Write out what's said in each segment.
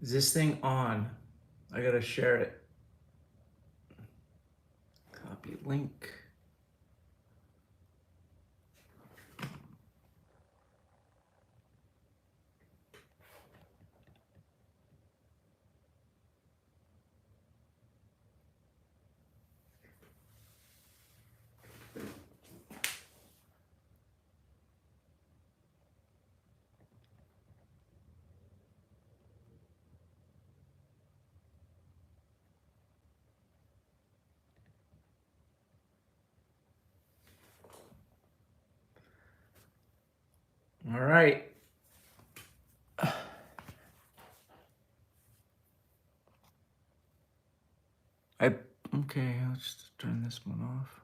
Is this thing on? I gotta share it. Copy link. All right. Okay, let's turn this one off.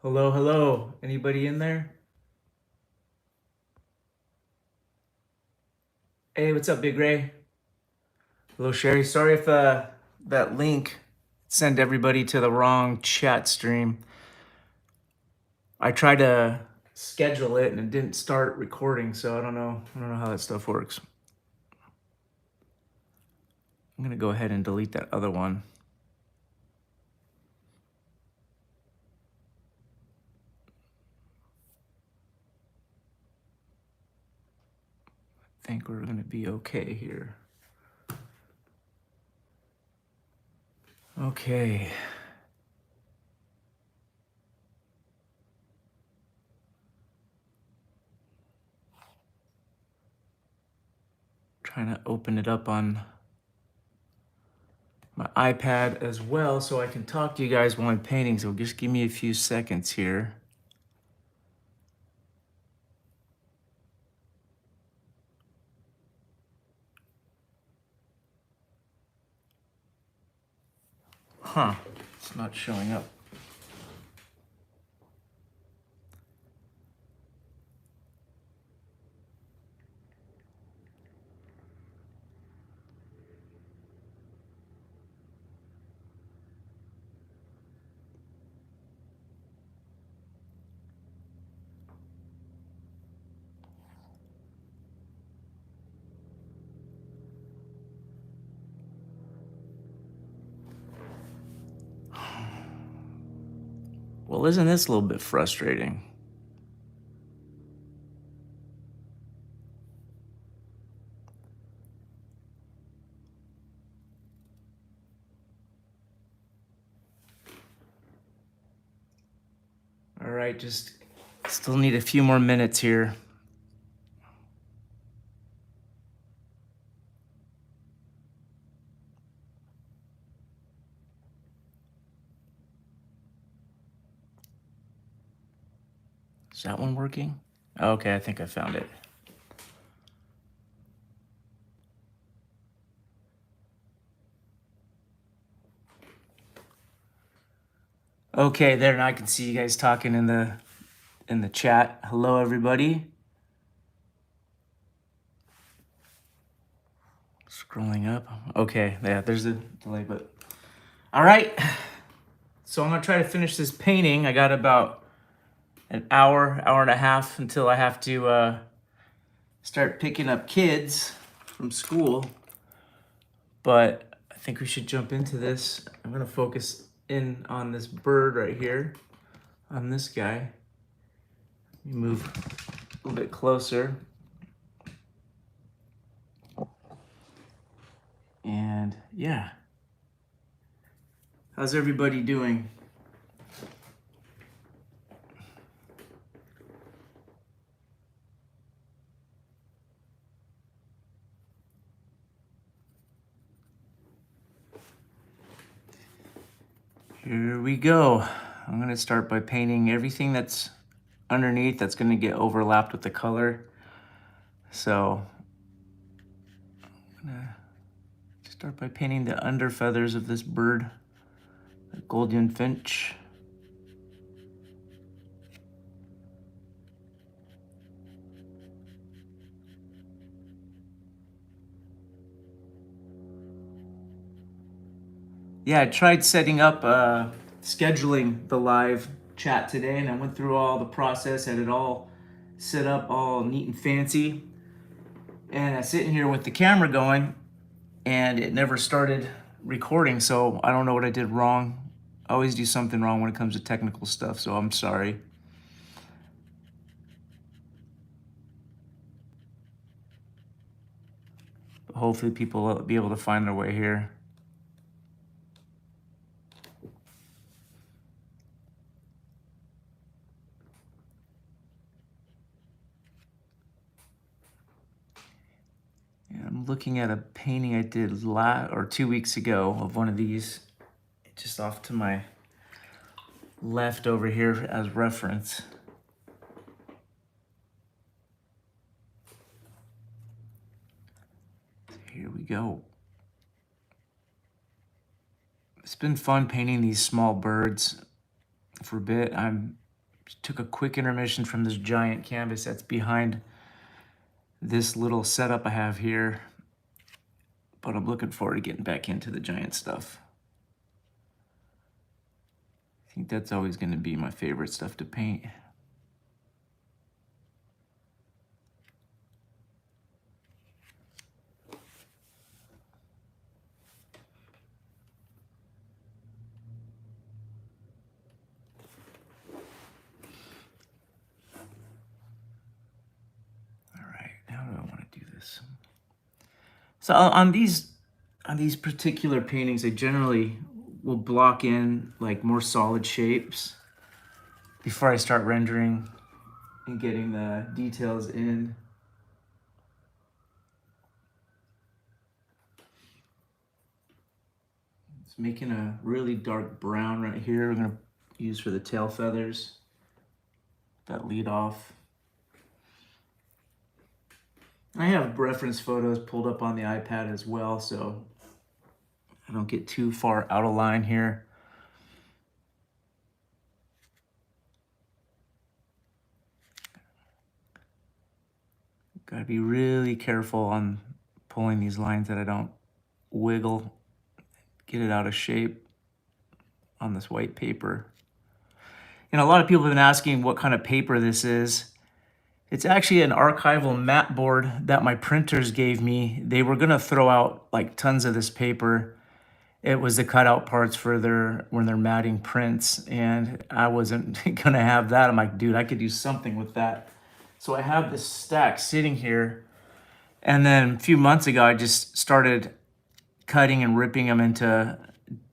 Hello, hello. Anybody in there? Hey, what's up, Big Ray? Hello, Sherry. Sorry if that link sent everybody to the wrong chat stream. I tried to schedule it and it didn't start recording, so I don't know how that stuff works. I'm gonna go ahead and delete that other one. I think we're gonna be okay here. Okay. Trying to open it up on my iPad as well so I can talk to you guys while I'm painting, so just give me a few seconds here. Huh, it's not showing up. Well, isn't this a little bit frustrating? All right, just still need a few more minutes here. Is that one working? Okay, I think I found it. Okay, there, now I can see you guys talking in the chat. Hello, everybody. Scrolling up. Okay, yeah, there's a delay, but all right. So I'm gonna try to finish this painting. I got about an hour and a half until I have to start picking up kids from school. But I think we should jump into this. I'm gonna focus in on this bird right here, on this guy. Let me move a little bit closer. And yeah. How's everybody doing? Here we go. I'm gonna start by painting everything that's underneath that's gonna get overlapped with the color. So I'm gonna start by painting the under feathers of this bird, the Gouldian Finch. Yeah, I tried setting up, scheduling the live chat today, and I went through all the process, had it all set up, all neat and fancy. And I'm sitting here with the camera going, and it never started recording, so I don't know what I did wrong. I always do something wrong when it comes to technical stuff, so I'm sorry. But hopefully people will be able to find their way here. And I'm looking at a painting I did 2 weeks ago of one of these, just off to my left over here as reference. Here we go. It's been fun painting these small birds for a bit. I took a quick intermission from this giant canvas that's behind this little setup I have here, but I'm looking forward to getting back into the giant stuff. I think that's always going to be my favorite stuff to paint. How do I want to do this? So on these particular paintings, I generally will block in like more solid shapes before I start rendering and getting the details in. It's making a really dark brown right here. We're gonna use for the tail feathers that lead off. I have reference photos pulled up on the iPad as well, so I don't get too far out of line here. Gotta be really careful on pulling these lines that I don't wiggle, get it out of shape on this white paper. You know, a lot of people have been asking what kind of paper this is. It's actually an archival mat board that my printers gave me. They were gonna throw out like tons of this paper. It was the cutout parts for when they're matting prints, and I wasn't gonna have that. I'm like, dude, I could do something with that. So I have this stack sitting here, and then a few months ago, I just started cutting and ripping them into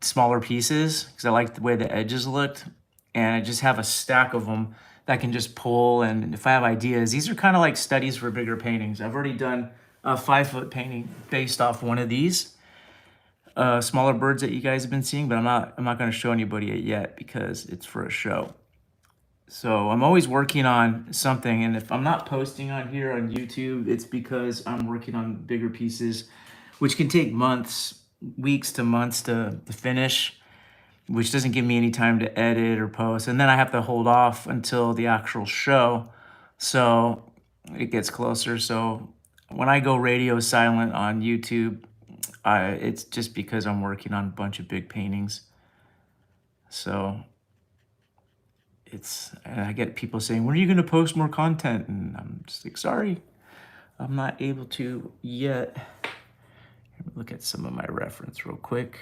smaller pieces because I liked the way the edges looked, and I just have a stack of them that I can just pull. And if I have ideas, these are kind of like studies for bigger paintings. I've already done a 5-foot painting based off one of these smaller birds that you guys have been seeing, but I'm not going to show anybody it yet because it's for a show. So I'm always working on something, and if I'm not posting on here on YouTube, it's because I'm working on bigger pieces, which can take months, weeks to months to finish, which doesn't give me any time to edit or post. And then I have to hold off until the actual show, so it gets closer. So when I go radio silent on YouTube, it's just because I'm working on a bunch of big paintings. So I get people saying, when are you going to post more content? And I'm just like, sorry, I'm not able to yet. Let me look at some of my reference real quick.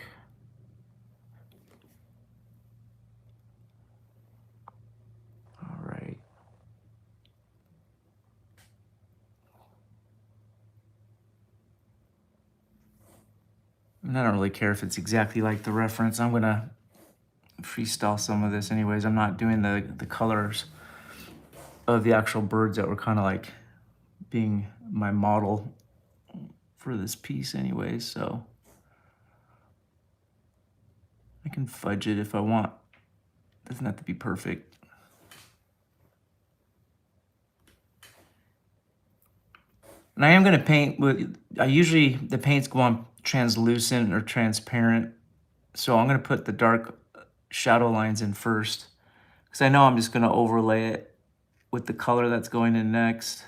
All right. And I don't really care if it's exactly like the reference. I'm going to freestyle some of this anyways. I'm not doing the colors of the actual birds that were kind of like being my model for this piece anyways, so I can fudge it if I want. Doesn't have to be perfect. And I am going to paint with, the paints go on translucent or transparent, so I'm going to put the dark shadow lines in first, because I know I'm just going to overlay it with the color that's going in next.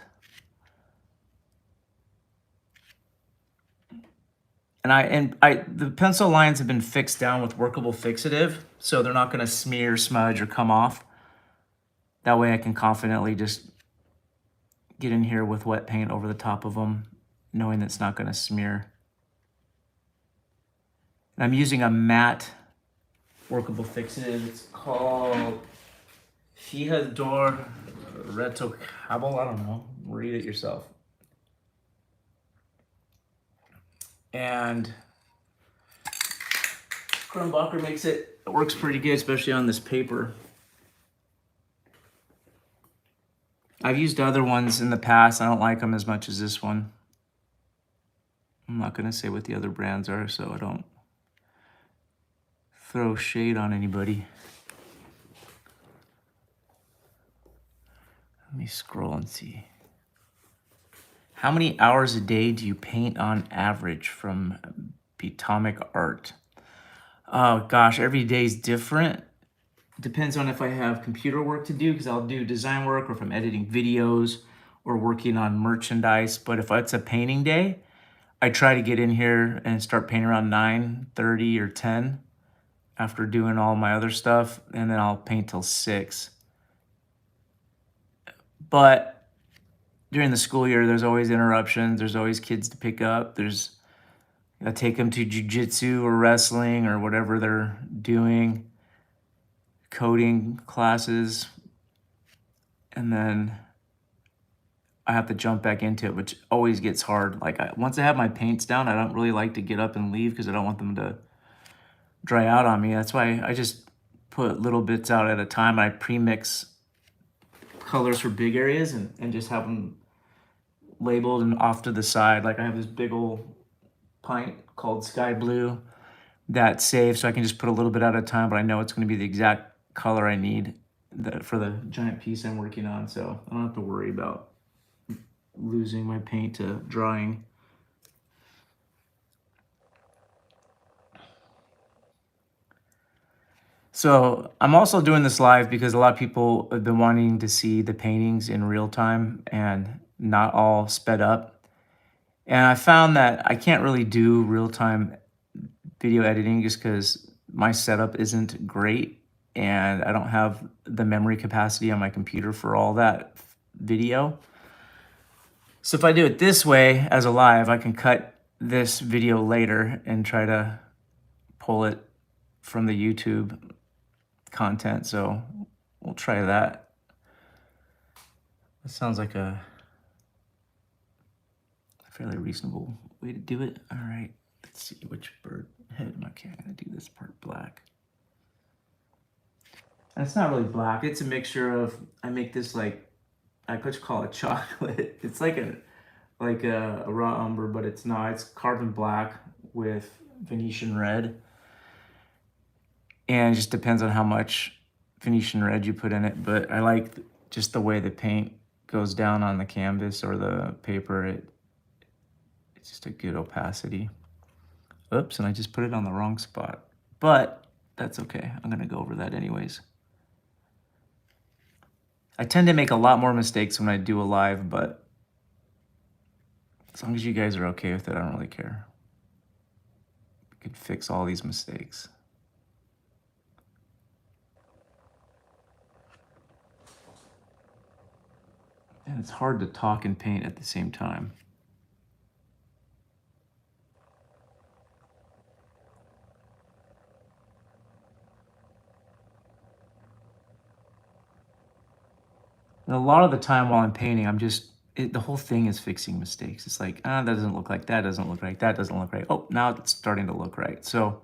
And the pencil lines have been fixed down with workable fixative, so they're not gonna smear, smudge, or come off. That way I can confidently just get in here with wet paint over the top of them, knowing that it's not gonna smear. And I'm using a matte workable fixative. It's called Fijador Retocable. I don't know. Read it yourself. And Kronbacher makes it. It works pretty good, especially on this paper. I've used other ones in the past. I don't like them as much as this one. I'm not going to say what the other brands are, so I don't throw shade on anybody. Let me scroll and see. How many hours a day do you paint on average from Bitomic Art? Oh gosh, every day is different. Depends on if I have computer work to do, because I'll do design work, or if I'm editing videos or working on merchandise. But if it's a painting day, I try to get in here and start painting around 9:30 or 10 after doing all my other stuff, and then I'll paint till 6. But during the school year, there's always interruptions. There's always kids to pick up. I take them to jujitsu or wrestling or whatever they're doing, coding classes, and then I have to jump back into it, which always gets hard. Like once I have my paints down, I don't really like to get up and leave because I don't want them to dry out on me. That's why I just put little bits out at a time. I pre-mix colors for big areas and just have them labeled and off to the side. Like I have this big old pint called Sky Blue that's safe, so I can just put a little bit at a time, but I know it's going to be the exact color I need for the giant piece I'm working on, so I don't have to worry about losing my paint to drying. So I'm also doing this live because a lot of people have been wanting to see the paintings in real time and not all sped up. And I found that I can't really do real-time video editing just because my setup isn't great and I don't have the memory capacity on my computer for all that video. So if I do it this way as a live, I can cut this video later and try to pull it from the YouTube content. So we'll try that. That sounds like a fairly reasonable way to do it. All right, let's see which bird head. Okay, I'm gonna do this part black. And it's not really black. It's a mixture of, I make this like, I could call it chocolate. It's like a raw umber, but it's not. It's carbon black with Venetian red. And it just depends on how much Venetian red you put in it. But I like just the way the paint goes down on the canvas or the paper. It's just a good opacity. Oops, and I just put it on the wrong spot. But that's okay. I'm gonna go over that anyways. I tend to make a lot more mistakes when I do a live, but as long as you guys are okay with it, I don't really care. We could fix all these mistakes. And it's hard to talk and paint at the same time. And a lot of the time while I'm painting, the whole thing is fixing mistakes. It's like, that doesn't look like that, doesn't look right, that doesn't look right. Oh, now it's starting to look right. So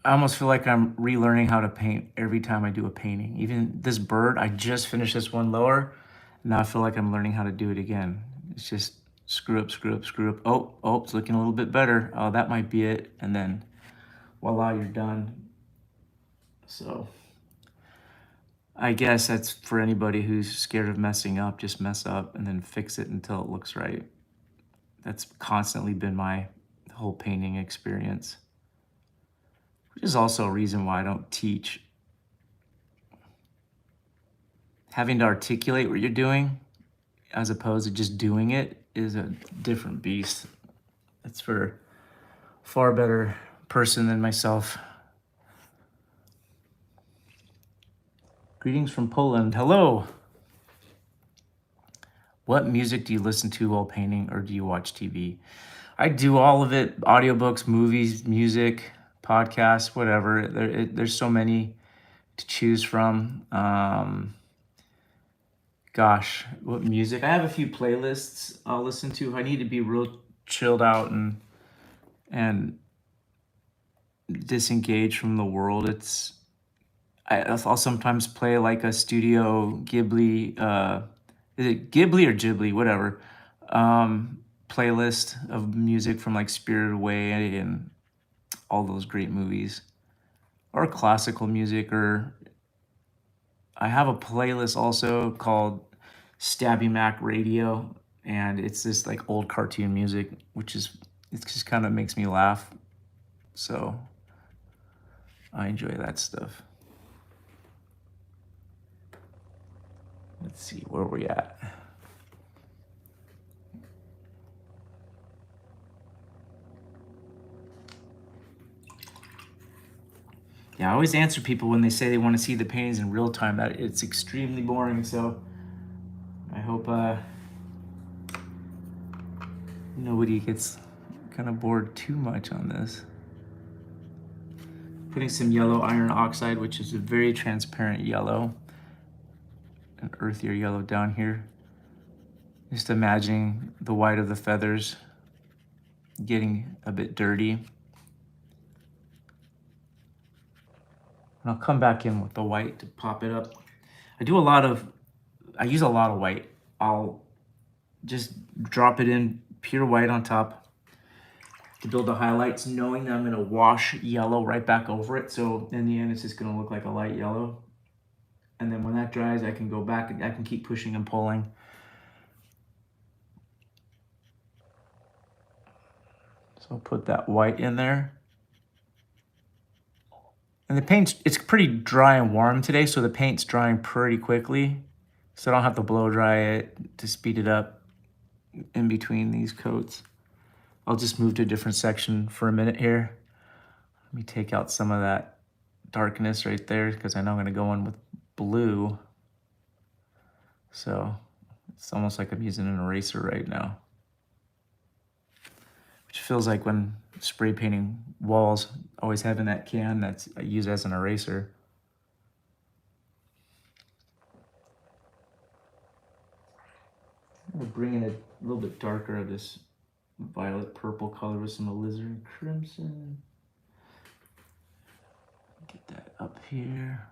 I almost feel like I'm relearning how to paint every time I do a painting. Even this bird, I just finished this one lower. Now I feel like I'm learning how to do it again. It's just screw up, screw up, screw up. Oh, it's looking a little bit better. Oh, that might be it. And then voila, you're done. So I guess that's for anybody who's scared of messing up. Just mess up and then fix it until it looks right. That's constantly been my whole painting experience, which is also a reason why I don't teach. Having to articulate what you're doing as opposed to just doing it is a different beast. It's for far better person than myself. Greetings from Poland. Hello. What music do you listen to while painting, or do you watch TV? I do all of it. Audiobooks, movies, music, podcasts, whatever. There's so many to choose from. Gosh, what music? I have a few playlists I'll listen to if I need to be real chilled out and disengage from the world. I'll sometimes play like a Studio Ghibli, is it Ghibli or Ghibli, whatever, playlist of music from like Spirited Away and all those great movies, or classical music, or I have a playlist also called Stabby Mac Radio, and it's this like old cartoon music, it just kind of makes me laugh. So I enjoy that stuff. Let's see, where are we at? Yeah, I always answer people when they say they want to see the paintings in real time. That it's extremely boring, so I hope nobody gets kind of bored too much on this. Putting some yellow iron oxide, which is a very transparent yellow, an earthier yellow down here. Just imagining the white of the feathers getting a bit dirty. And I'll come back in with the white to pop it up. I use a lot of white. I'll just drop it in pure white on top to build the highlights, knowing that I'm gonna wash yellow right back over it. So in the end, it's just gonna look like a light yellow. And then when that dries, I can go back and I can keep pushing and pulling. So I'll put that white in there. And the paint's, it's pretty dry and warm today, so the paint's drying pretty quickly. So I don't have to blow dry it to speed it up in between these coats. I'll just move to a different section for a minute here. Let me take out some of that darkness right there, because I know I'm gonna go in with blue. So it's almost like I'm using an eraser right now, which feels like when spray painting walls, always having that can that's I use as an eraser. I'm gonna bring in a little bit darker of this violet purple color with some alizarin crimson. Get that up here.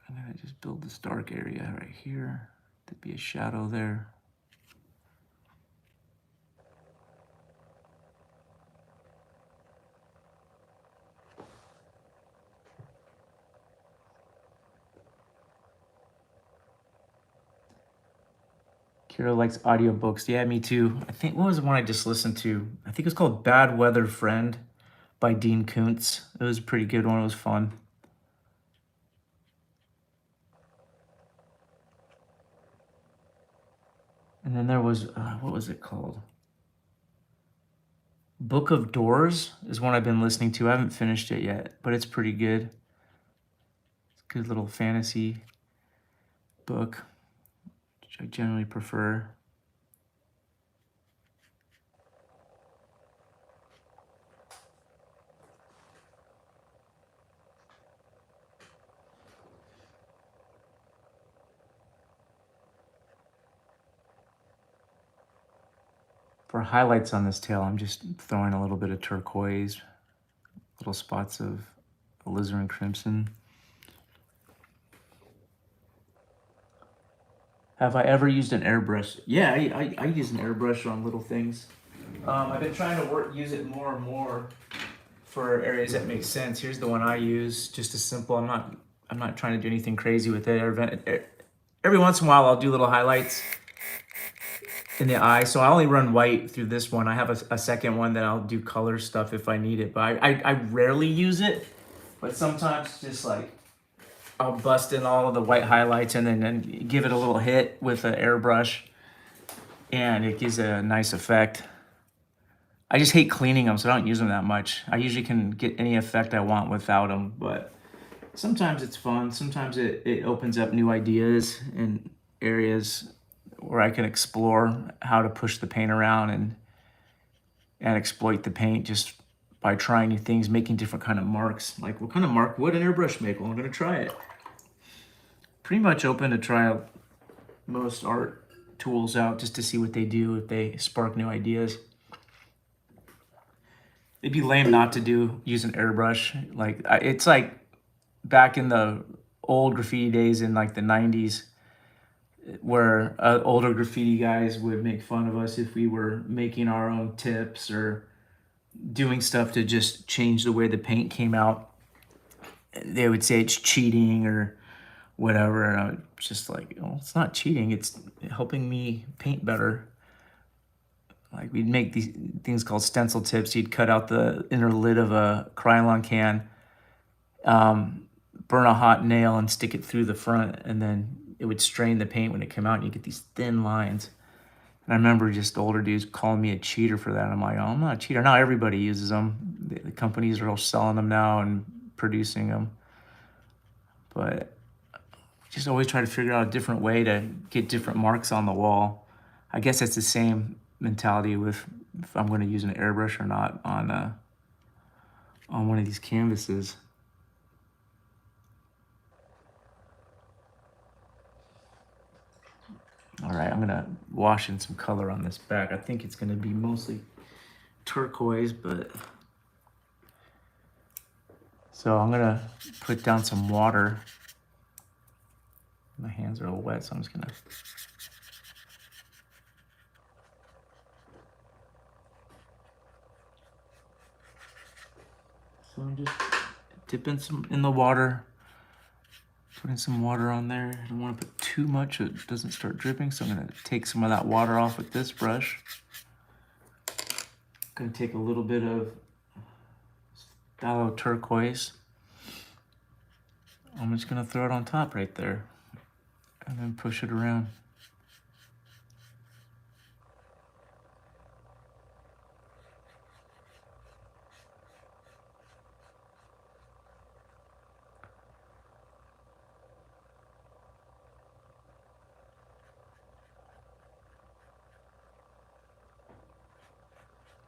I'm gonna just build this dark area right here. There'd be a shadow there. Kira likes audiobooks. Yeah, me too. I think, what was the one I just listened to? I think it was called Bad Weather Friend by Dean Koontz. It was a pretty good one. It was fun. And then there was, what was it called? Book of Doors is one I've been listening to. I haven't finished it yet, but it's pretty good. It's a good little fantasy book, which I generally prefer. For highlights on this tail, I'm just throwing a little bit of turquoise, little spots of alizarin crimson. Have I ever used an airbrush? Yeah, I use an airbrush on little things. I've been trying to use it more and more for areas that make sense. Here's the one I use, just a simple. I'm not trying to do anything crazy with it. Every once in a while, I'll do little highlights in the eye. So I only run white through this one. I have a second one that I'll do color stuff if I need it, but I rarely use it. But sometimes just like I'll bust in all of the white highlights and then give it a little hit with an airbrush, and it gives a nice effect. I just hate cleaning them, so I don't use them that much. I usually can get any effect I want without them, but sometimes it's fun. Sometimes it opens up new ideas and areas where I can explore how to push the paint around and exploit the paint just by trying new things, making different kind of marks. Like, what kind of mark would an airbrush make? Well, I'm gonna try it. Pretty much open to try most art tools out just to see what they do, if they spark new ideas. It'd be lame not to use an airbrush. Like, it's like back in the old graffiti days in like the 90s, where older graffiti guys would make fun of us if we were making our own tips or doing stuff to just change the way the paint came out. They would say it's cheating or whatever, and I was just like, oh, it's not cheating, it's helping me paint better. Like, we'd make these things called stencil tips. You'd cut out the inner lid of a Craola can, burn a hot nail and stick it through the front, and then it would strain the paint when it came out, and you get these thin lines. And I remember just older dudes calling me a cheater for that. I'm like, oh, I'm not a cheater. Now everybody uses them. The companies are all selling them now and producing them. But just always try to figure out a different way to get different marks on the wall. I guess that's the same mentality with if I'm going to use an airbrush or not on one of these canvases. All right, I'm gonna wash in some color on this back. I think it's gonna be mostly turquoise, but so I'm gonna put down some water. My hands are a little wet, so I'm just gonna I'm just dipping some in the water, putting some water on there. I don't want to put too much, it doesn't start dripping, so I'm gonna take some of that water off with this brush. I'm gonna take a little bit of phthalo turquoise. I'm just gonna throw it on top right there and then push it around.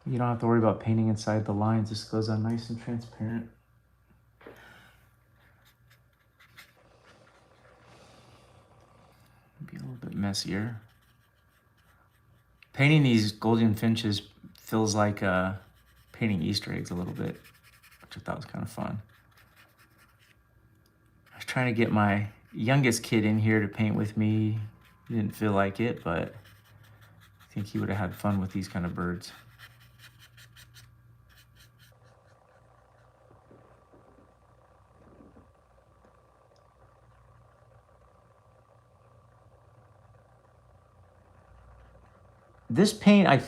You don't have to worry about painting inside the lines. This goes on nice and transparent. Be a little bit messier. Painting these Gouldian Finches feels like painting Easter eggs a little bit, which I thought was kind of fun. I was trying to get my youngest kid in here to paint with me. He didn't feel like it, but I think he would have had fun with these kind of birds. This paint, I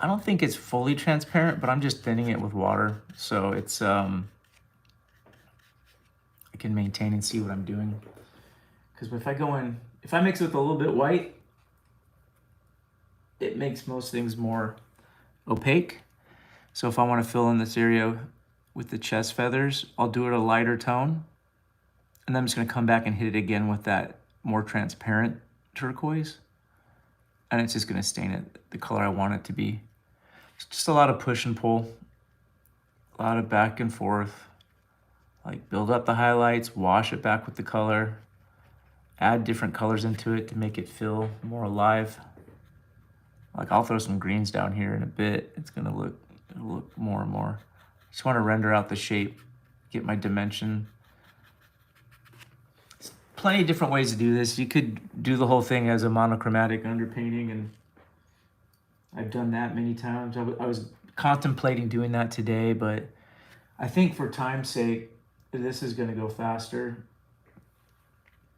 don't think it's fully transparent, but I'm just thinning it with water. So it's, I can maintain and see what I'm doing. Because if I mix it with a little bit white, it makes most things more opaque. So if I want to fill in this area with the chest feathers, I'll do it a lighter tone. And then I'm just going to come back and hit it again with that more transparent turquoise. And it's just going to stain it the color I want it to be. It's just a lot of push and pull, a lot of back and forth. Like, build up the highlights, wash it back with the color, add different colors into it to make it feel more alive. Like, I'll throw some greens down here in a bit. It'll look more and more. Just want to render out the shape, get my dimension. There's plenty of different ways to do this. You could do the whole thing as a monochromatic underpainting, and I've done that many times. I was contemplating doing that today, but I think for time's sake, this is going to go faster,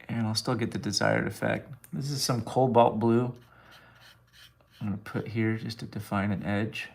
and I'll still get the desired effect. This is some cobalt blue I'm going to put here just to define an edge.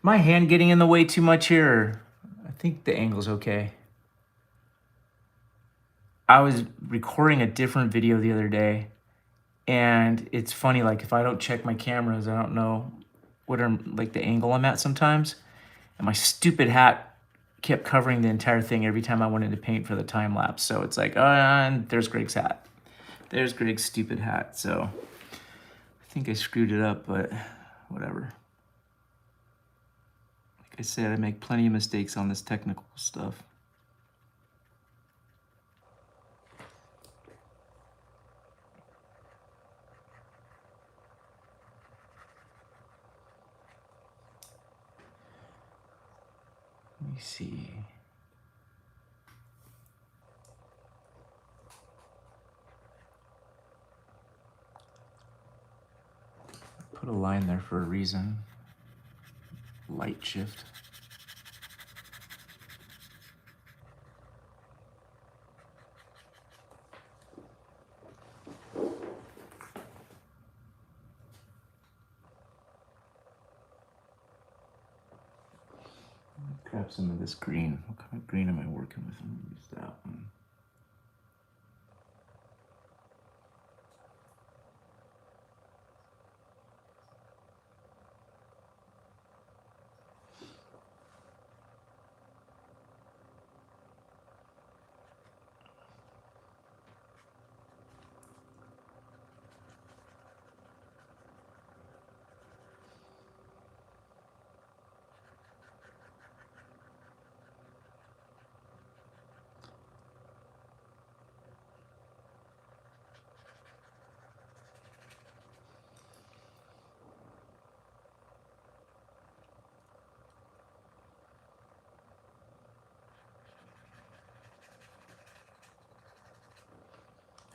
my hand getting in the way too much here? I think the angle's okay. I was recording a different video the other day, and it's funny, like if I don't check my cameras, I don't know what like the angle I'm at sometimes. And my stupid hat kept covering the entire thing every time I wanted to paint for the time lapse. So it's like, and there's Greg's hat. There's Greg's stupid hat. So I think I screwed it up, but whatever. Like I said, I make plenty of mistakes on this technical stuff. Let me see. Put a line there for a reason. Light shift. Grab some of this green. What kind of green am I working with? I'm gonna use that one.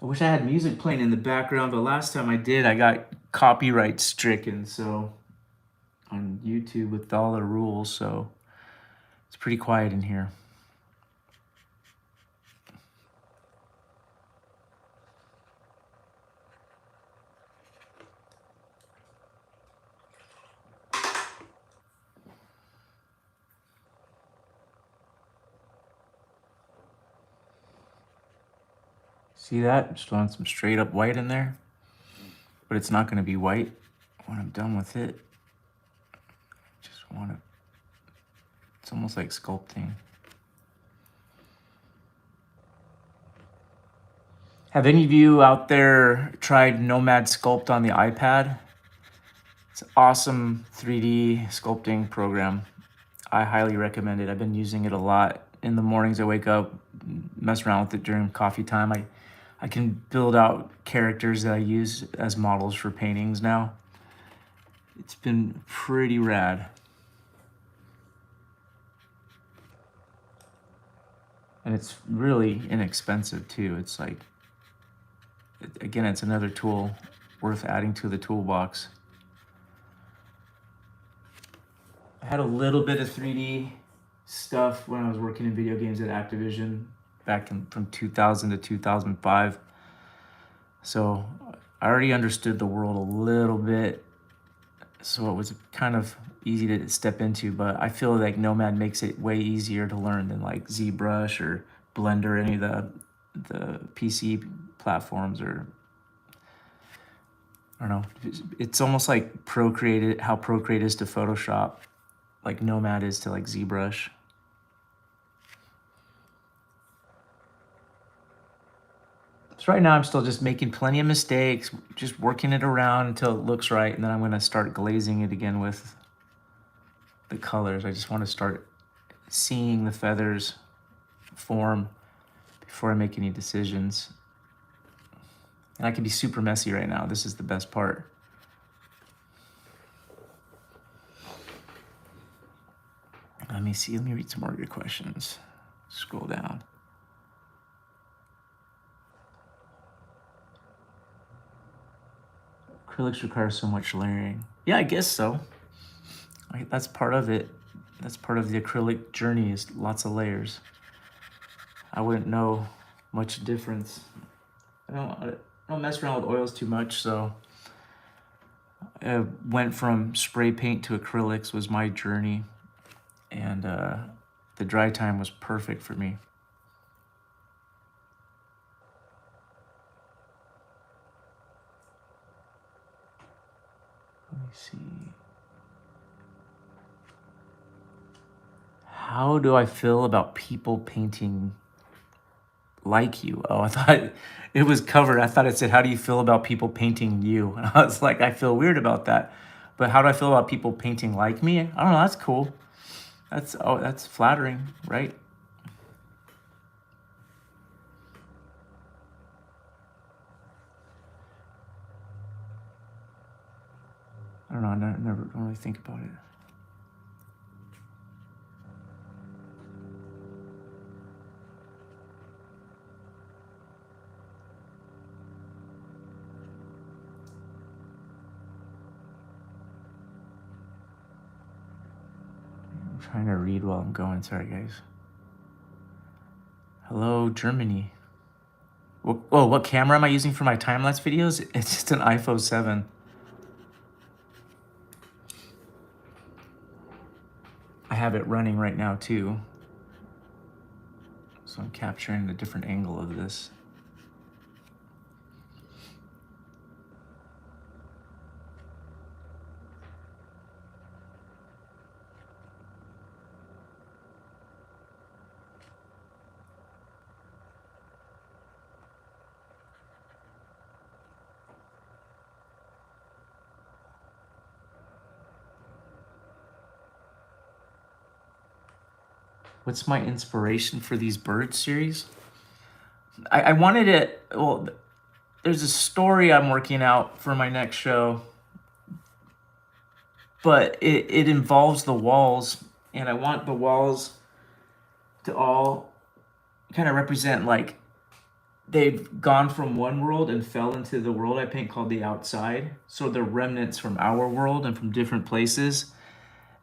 I wish I had music playing in the background, but last time I did, I got copyright stricken, so on YouTube with all the rules, so it's pretty quiet in here. See that? Just want some straight up white in there, but it's not gonna be white when I'm done with it. Just want it, it's almost like sculpting. Have any of you out there tried Nomad Sculpt on the iPad? It's an awesome 3D sculpting program. I highly recommend it. I've been using it a lot. In the mornings I wake up, mess around with it during coffee time. I can build out characters that I use as models for paintings now. It's been pretty rad. And it's really inexpensive too. It's like, again, it's another tool worth adding to the toolbox. I had a little bit of 3D stuff when I was working in video games at Activision back in from 2000 to 2005. So I already understood the world a little bit. So it was kind of easy to step into, but I feel like Nomad makes it way easier to learn than like ZBrush or Blender, any of the PC platforms, or I don't know. It's almost like Procreate, how Procreate is to Photoshop, like Nomad is to like ZBrush. So right now I'm still just making plenty of mistakes, just working it around until it looks right, and then I'm gonna start glazing it again with the colors. I just want to start seeing the feathers form before I make any decisions. And I can be super messy right now. This is the best part. Let me see, let me read some more of your questions. Scroll down. Acrylics require so much layering. Yeah, I guess so. That's part of it. That's part of the acrylic journey, is lots of layers. I wouldn't know much difference. I don't mess around with oils too much, so went from spray paint to acrylics was my journey, and the dry time was perfect for me. Let me see. How do I feel about people painting like you? Oh, I thought it was covered. I thought it said, how do you feel about people painting you? And I was like, I feel weird about that. But how do I feel about people painting like me? I don't know. That's cool. That's flattering, right? I don't know. I never don't really think about it. I'm trying to read while I'm going. Sorry, guys. Hello, Germany. Oh, what camera am I using for my time-lapse videos? It's just an iPhone 7. I have it running right now too. So I'm capturing a different angle of this. What's my inspiration for these bird series? I wanted it, well, there's a story I'm working out for my next show, but it involves the walls, and I want the walls to all kind of represent like they've gone from one world and fell into the world I paint called the outside. So they're remnants from our world and from different places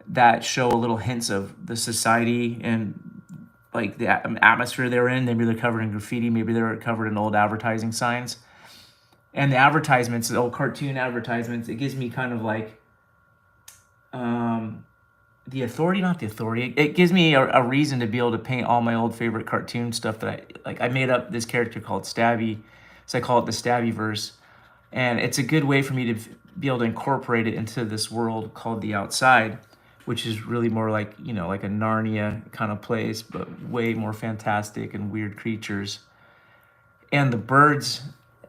that show a little hints of the society and like the atmosphere they're in. Maybe they're covered in graffiti, maybe they're covered in old advertising signs. And the advertisements, the old cartoon advertisements, it gives me kind of like the authority, not the authority. It gives me a reason to be able to paint all my old favorite cartoon stuff that I like. I made up this character called Stabby, so I call it the Stabby verse, and it's a good way for me to be able to incorporate it into this world called the outside, which is really more like, you know, like a Narnia kind of place, but way more fantastic and weird creatures. And the birds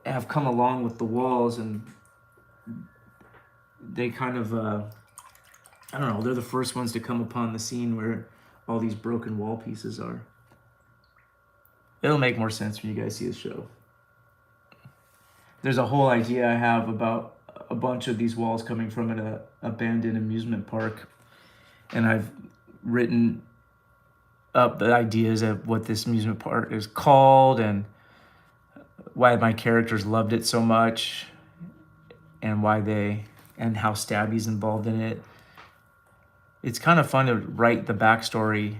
have come along with the walls, and they kind of I don't know, they're the first ones to come upon the scene where all these broken wall pieces are. It'll make more sense when you guys see the show. There's a whole idea I have about a bunch of these walls coming from an abandoned amusement park, and I've written up the ideas of what this amusement park is called and why my characters loved it so much and how Stabby's involved in it. It's kind of fun to write the backstory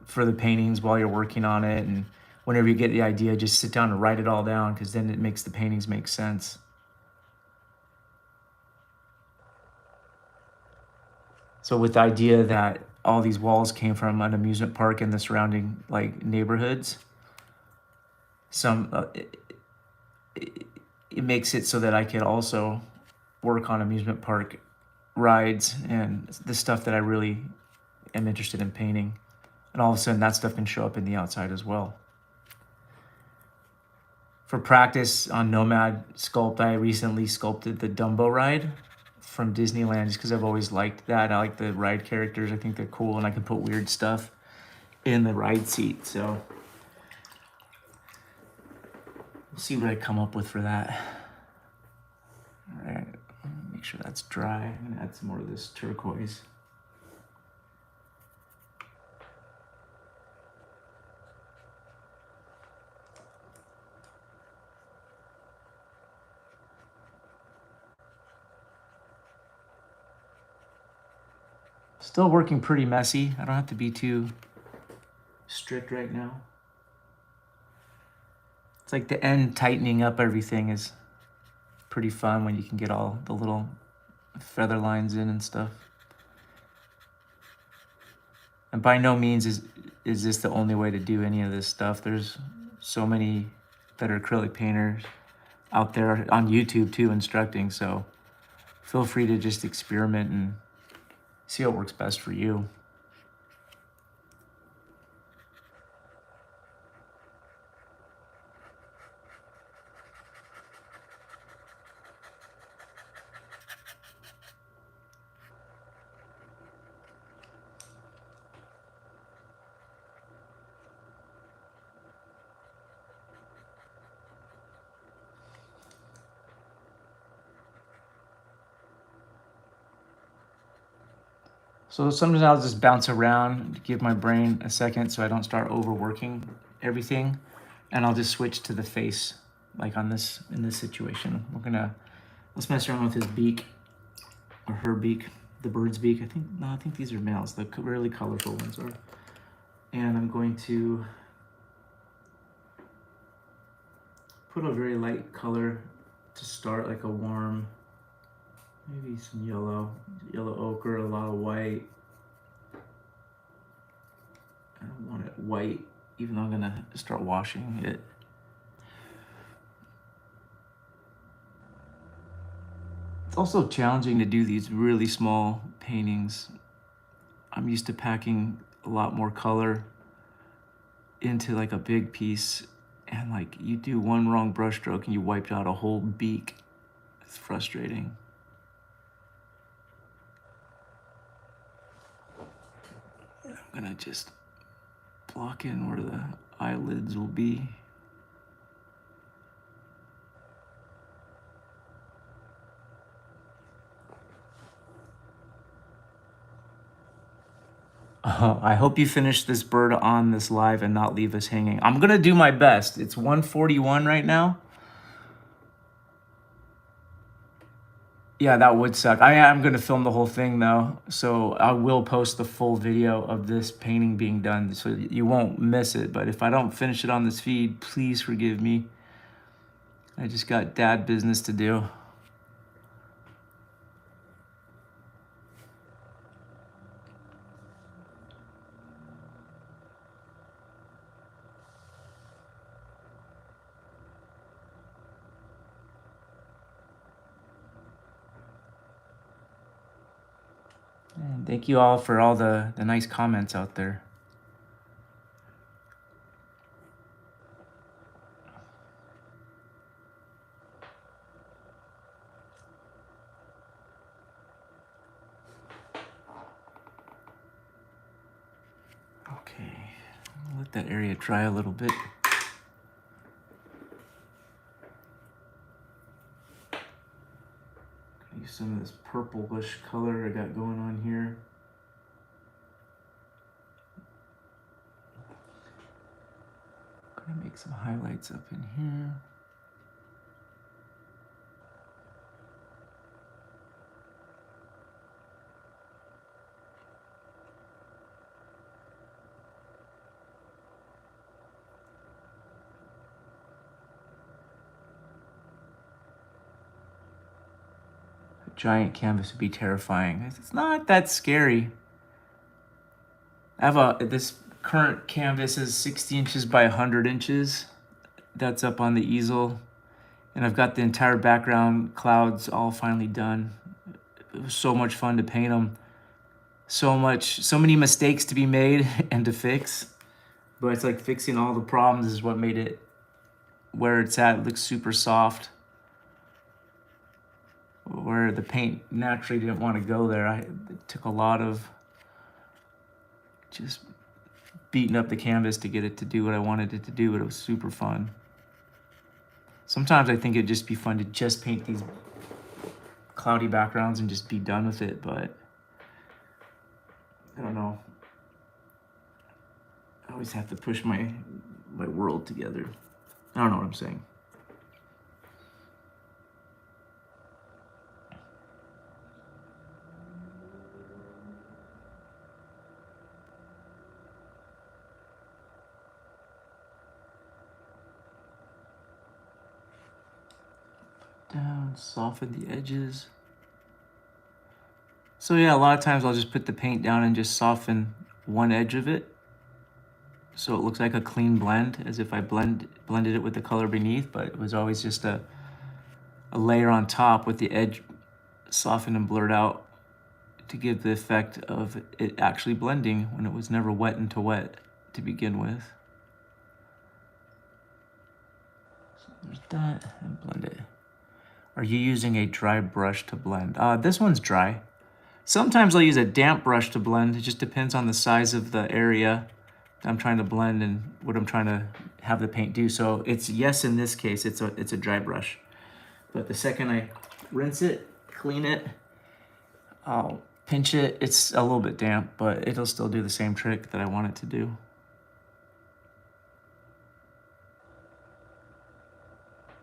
for the paintings while you're working on it, and whenever you get the idea, just sit down and write it all down, because then it makes the paintings make sense. So with the idea that all these walls came from an amusement park and the surrounding like neighborhoods, it makes it so that I could also work on amusement park rides and the stuff that I really am interested in painting. And all of a sudden that stuff can show up in the outside as well. For practice on Nomad Sculpt, I recently sculpted the Dumbo ride from Disneyland just because I've always liked that. I like the ride characters. I think they're cool, and I can put weird stuff in the ride seat. So we'll see what I come up with for that. All right, make sure that's dry. I'm gonna add some more of this turquoise. Still working pretty messy. I don't have to be too strict right now. It's like the end tightening up everything is pretty fun when you can get all the little feather lines in and stuff. And by no means is this the only way to do any of this stuff. There's so many better acrylic painters out there on YouTube too instructing, so feel free to just experiment and see what works best for you. So sometimes I'll just bounce around to give my brain a second so I don't start overworking everything. And I'll just switch to the face, like in this situation. Let's mess around with his beak, or her beak, the bird's beak. I think these are males, the really colorful ones are. And I'm going to put a very light color to start, like a warm, maybe some yellow ochre, a lot of white. I don't want it white, even though I'm gonna start washing it. It's also challenging to do these really small paintings. I'm used to packing a lot more color into like a big piece, and like you do one wrong brush stroke and you wiped out a whole beak. It's frustrating. I'm gonna just block in where the eyelids will be. I hope you finish this bird on this live and not leave us hanging. I'm gonna do my best. It's 1:41 right now. Yeah, that would suck. I am gonna film the whole thing though, so I will post the full video of this painting being done so you won't miss it. But if I don't finish it on this feed, please forgive me. I just got dad business to do. And thank you all for all the nice comments out there. Okay, I'll let that area dry a little bit. Use some of this purplish color I got going on here. I'm gonna make some highlights up in here. Giant canvas would be terrifying. It's not that scary. I have this current canvas is 60 inches by 100 inches. That's up on the easel. And I've got the entire background clouds all finally done. It was so much fun to paint them. So many mistakes to be made and to fix. But it's like fixing all the problems is what made it where it's at. It looks super soft. Where the paint naturally didn't want to go there. It took a lot of just beating up the canvas to get it to do what I wanted it to do, but it was super fun. Sometimes I think it'd just be fun to just paint these cloudy backgrounds and just be done with it, but I don't know. I always have to push my world together. I don't know what I'm saying. Down, soften the edges. So yeah, a lot of times I'll just put the paint down and just soften one edge of it, so it looks like a clean blend, as if I blended it with the color beneath, but it was always just a layer on top with the edge softened and blurred out to give the effect of it actually blending when it was never wet into wet to begin with. So there's that, and blend it. Are you using a dry brush to blend? This one's dry. Sometimes I'll use a damp brush to blend. It just depends on the size of the area that I'm trying to blend and what I'm trying to have the paint do. So it's yes, in this case, it's a dry brush. But the second I rinse it, clean it, I'll pinch it. It's a little bit damp, but it'll still do the same trick that I want it to do.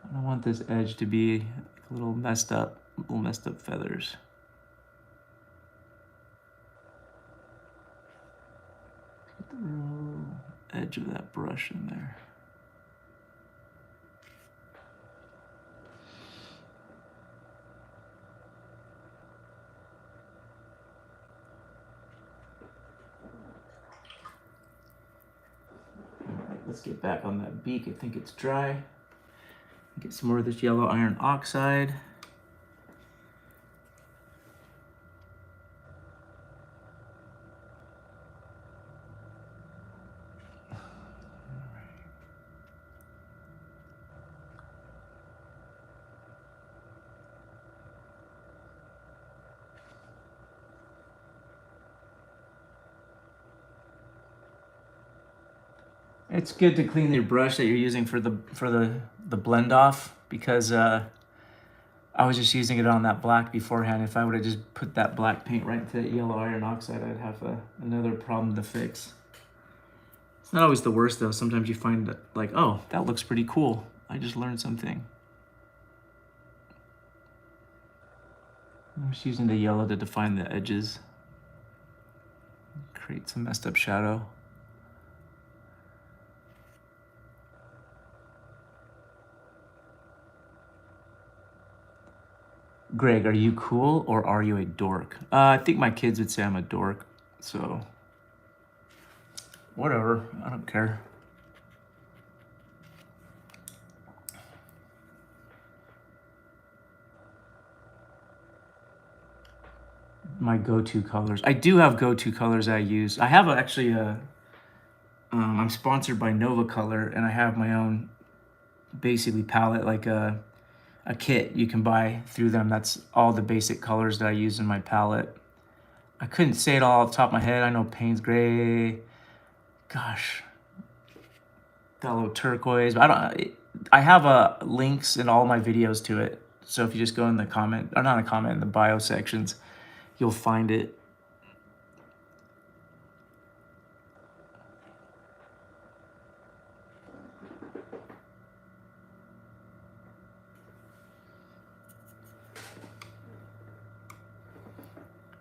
I don't want this edge to be a little messed up feathers. Get the real edge of that brush in there. Let's get back on that beak. I think it's dry. Get some more of this yellow iron oxide. It's good to clean your brush that you're using for the blend off, because I was just using it on that black beforehand. If I would have just put that black paint right into that yellow iron oxide, I'd have another problem to fix. It's not always the worst though. Sometimes you find that, like, oh, that looks pretty cool. I just learned something. I'm just using the yellow to define the edges. Create some messed up shadow. Greg, are you cool or are you a dork? I think my kids would say I'm a dork, so whatever, I don't care. My go-to colors. I do have go-to colors I use. I have actually I'm sponsored by Nova Color, and I have my own basically palette, like a kit you can buy through them. That's all the basic colors that I use in my palette. I couldn't say it all off the top of my head. I know Payne's Gray, gosh, got a little turquoise, but I have links in all my videos to it. So if you just go in the comment, or not in the comment, in the bio sections, you'll find it.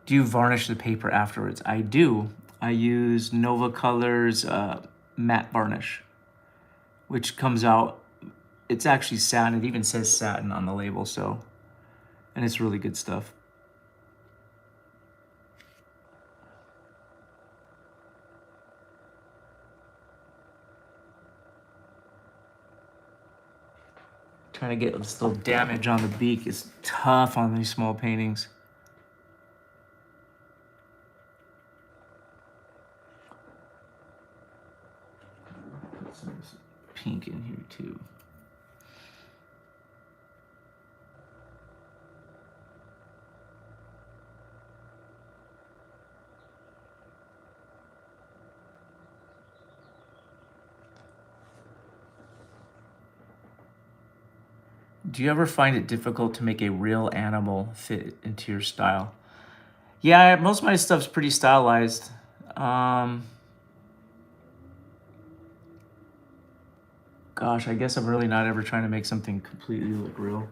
Do you varnish the paper afterwards? I do. I use Nova Color's matte varnish, which comes out, it's actually satin. It even says satin on the label, so, and it's really good stuff. Trying to get this little damage on the beak is tough on these small paintings. Put some pink in here too. Do you ever find it difficult to make a real animal fit into your style? Yeah, most of my stuff's pretty stylized. Gosh, I guess I'm really not ever trying to make something completely look real.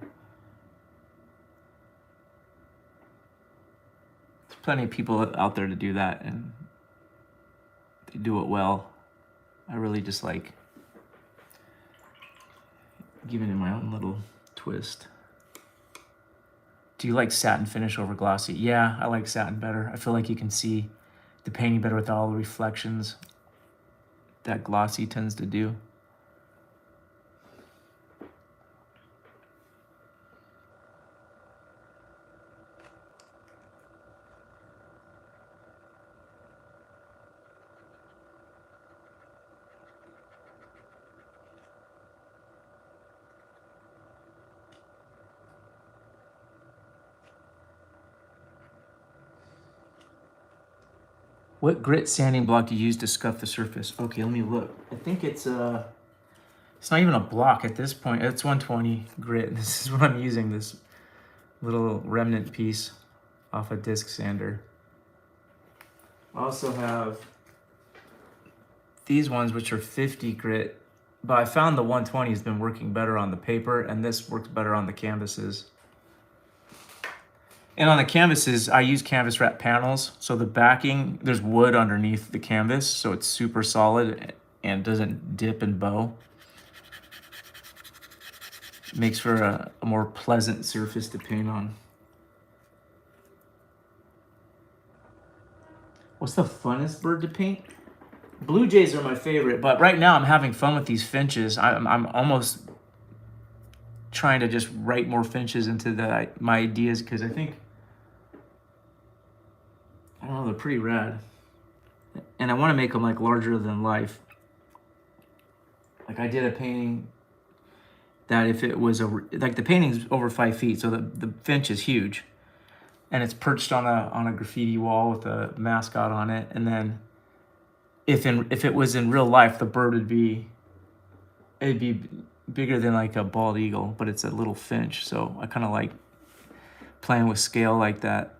There's plenty of people out there to do that, and they do it well. I really just like giving it my own little twist. Do you like satin finish over glossy? Yeah, I like satin better. I feel like you can see the painting better with all the reflections that glossy tends to do. What grit sanding block do you use to scuff the surface? Okay, let me look. I think it's not even a block at this point. It's 120 grit. This is what I'm using, this little remnant piece off a disc sander. I also have these ones, which are 50 grit, but I found the 120 has been working better on the paper, and this works better on the canvases. And on the canvases, I use canvas wrap panels. So the backing, there's wood underneath the canvas, so it's super solid and doesn't dip and bow. It makes for a more pleasant surface to paint on. What's the funnest bird to paint? Blue jays are my favorite, but right now I'm having fun with these finches. I'm almost trying to just write more finches into my ideas, because I think, I don't know, they're pretty rad. And I want to make them like larger than life. Like I did a painting that if it was like the painting's over 5 feet, so the finch is huge, and it's perched on a graffiti wall with a mascot on it. And then if it was in real life, the bird it'd be bigger than like a bald eagle, but it's a little finch. So I kind of like playing with scale like that.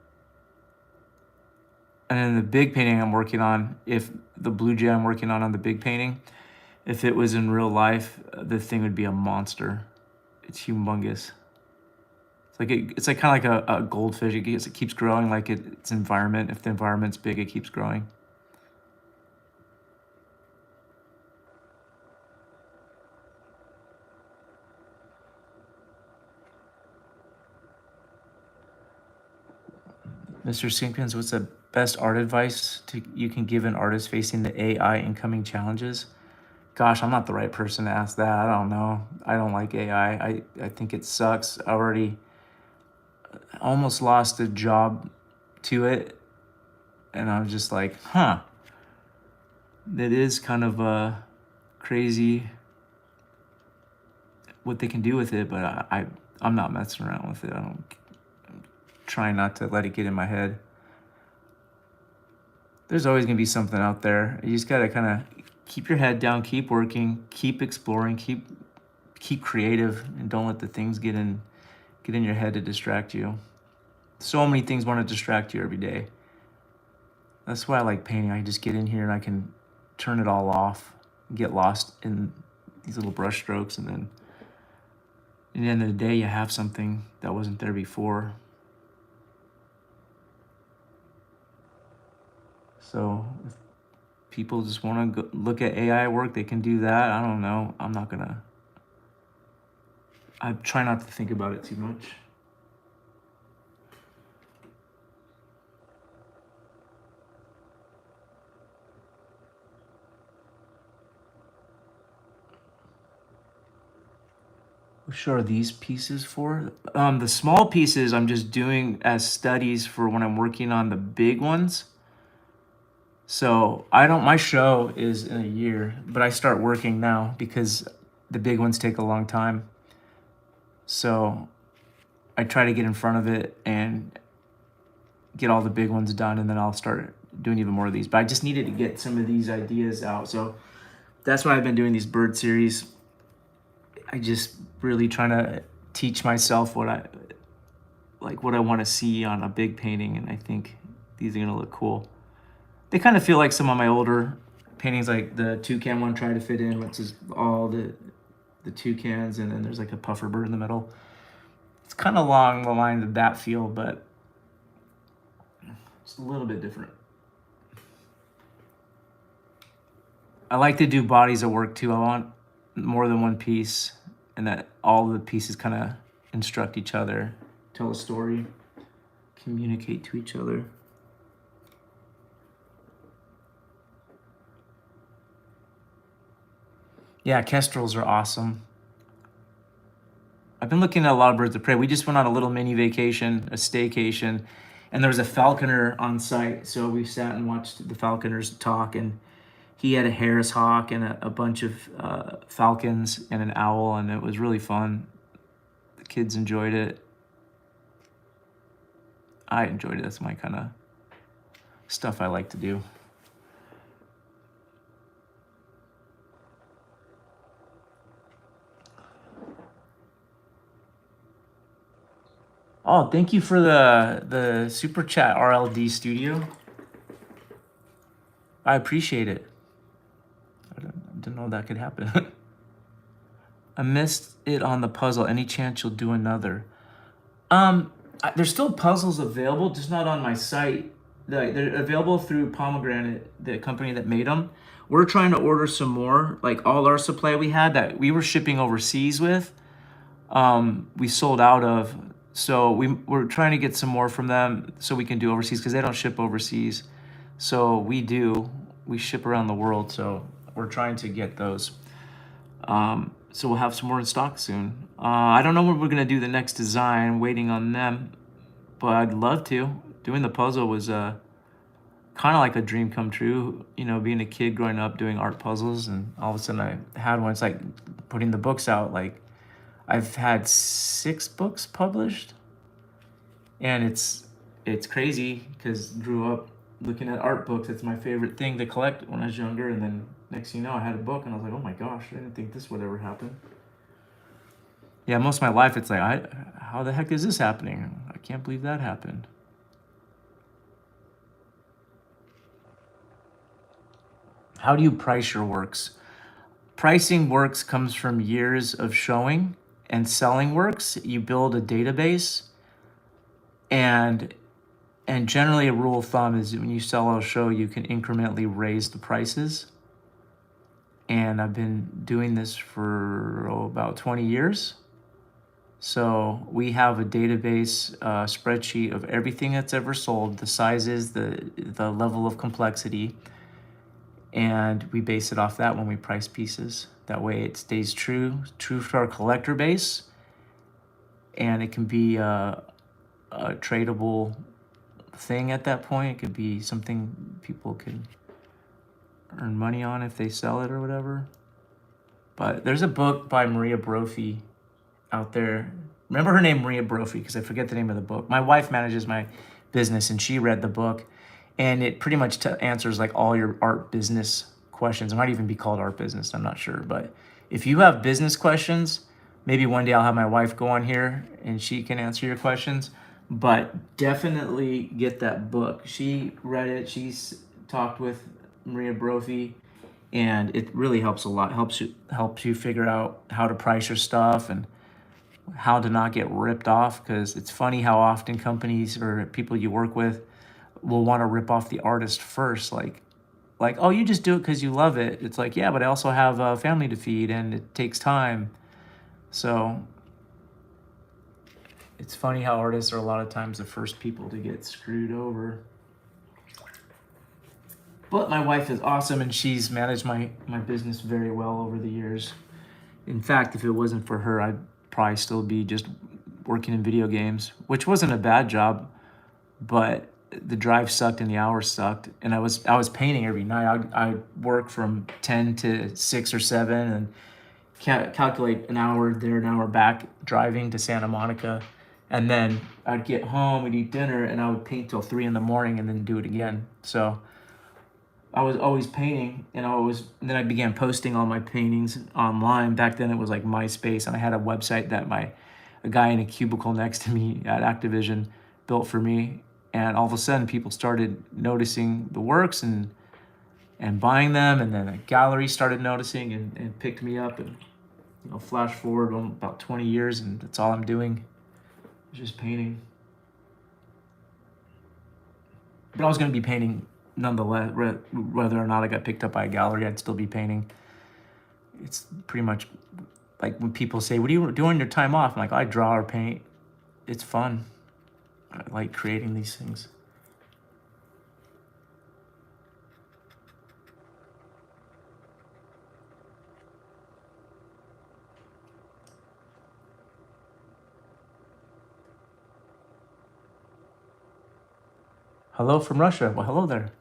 And then the big painting I'm working on, if the blue jay I'm working on the big painting, if it was in real life, the thing would be a monster. It's humongous. It's like kind of like a goldfish. It keeps growing like its environment. If the environment's big, it keeps growing. Mr. Simkins, what's the best art advice you can give an artist facing the AI incoming challenges? Gosh, I'm not the right person to ask that. I don't know. I don't like AI. I think it sucks. I already almost lost a job to it. And I was just like, that is kind of crazy what they can do with it, but I'm not messing around with it. I'm trying not to let it get in my head. There's always gonna be something out there. You just gotta kind of keep your head down, keep working, keep exploring, keep creative, and don't let the things get in your head to distract you. So many things want to distract you every day. That's why I like painting. I just get in here and I can turn it all off, get lost in these little brush strokes, and then at the end of the day, you have something that wasn't there before. So if people just want to look at AI work, they can do that. I don't know. I try not to think about it too much. What sure are these pieces for? The small pieces I'm just doing as studies for when I'm working on the big ones. So my show is in a year, but I start working now because the big ones take a long time. So I try to get in front of it and get all the big ones done, and then I'll start doing even more of these. But I just needed to get some of these ideas out. So that's why I've been doing these bird series. I just really trying to teach myself what I want to see on a big painting, and I think these are gonna look cool. They kind of feel like some of my older paintings, like the toucan one tried to fit in, which is all the toucans, and then there's like a puffer bird in the middle. It's kind of along the lines of that feel, but it's a little bit different. I like to do bodies of work too. I want more than one piece, and that all the pieces kind of instruct each other. tell a story, communicate to each other. Yeah, kestrels are awesome. I've been looking at a lot of birds of prey. We just went on a little mini vacation, a staycation, and there was a falconer on site. So we sat and watched the falconers talk, and he had a Harris hawk and a bunch of falcons and an owl, and it was really fun. The kids enjoyed it. I enjoyed it. That's my kind of stuff I like to do. Oh, thank you for the super chat, RLD Studio. I appreciate it. I didn't know that could happen. I missed it on the puzzle. Any chance you'll do another? There's still puzzles available, just not on my site. They're available through Pomegranate, the company that made them. We're trying to order some more. Like all our supply we had that we were shipping overseas with, we sold out of. So we're trying to get some more from them so we can do overseas, because they don't ship overseas. So we do. We ship around the world. So we're trying to get those. So we'll have some more in stock soon. I don't know when we're gonna do the next design, waiting on them, but I'd love to. Doing the puzzle was kind of like a dream come true, you know, being a kid growing up doing art puzzles, and all of a sudden I had one. It's like putting the books out. Like I've had 6 books published, and it's crazy because grew up looking at art books. It's my favorite thing to collect when I was younger, and then next thing you know, I had a book, and I was like, oh my gosh, I didn't think this would ever happen. Yeah, most of my life, it's like, how the heck is this happening? I can't believe that happened. How do you price your works? Pricing works comes from years of showing, and selling works, you build a database, and generally a rule of thumb is when you sell a show, you can incrementally raise the prices. And I've been doing this for about 20 years. So we have a database spreadsheet of everything that's ever sold, the sizes, the level of complexity, and we base it off that when we price pieces. That way it stays true to our collector base, and it can be a tradable thing at that point. It could be something people can earn money on if they sell it or whatever. But there's a book by Maria Brophy out there. Remember her name, Maria Brophy, because I forget the name of the book. My wife manages my business, and she read the book, and it pretty much answers like all your art business questions. It might even be called art business, I'm not sure. But if you have business questions, maybe one day I'll have my wife go on here and she can answer your questions. But definitely get that book. She read it. She's talked with Maria Brophy, and it really helps a lot. Helps you figure out how to price your stuff and how to not get ripped off, because it's funny how often companies or people you work with will want to rip off the artist first, like oh, you just do it because you love it. It's like, yeah, but I also have a family to feed and it takes time. So it's funny how artists are a lot of times the first people to get screwed over. But my wife is awesome, and she's managed my business very well over the years. In fact, if it wasn't for her, I'd probably still be just working in video games, which wasn't a bad job, but the drive sucked and the hours sucked. And I was painting every night. I work from 10 to 6 or 7 and calculate an hour there, an hour back, driving to Santa Monica. And then I'd get home, we'd eat dinner, and I would paint till 3 in the morning and then do it again. So I was always painting, and then I began posting all my paintings online. Back then it was like MySpace, and I had a website that a guy in a cubicle next to me at Activision built for me. And all of a sudden people started noticing the works and buying them, and then a gallery started noticing and picked me up. And flash forward about 20 years, and that's all I'm doing, just painting. But I was going to be painting nonetheless, whether or not I got picked up by a gallery, I'd still be painting. It's pretty much like when people say, what do you do on your time off? I'm like, I draw or paint. it's fun. I like creating these things. Hello from Russia. Well, hello there.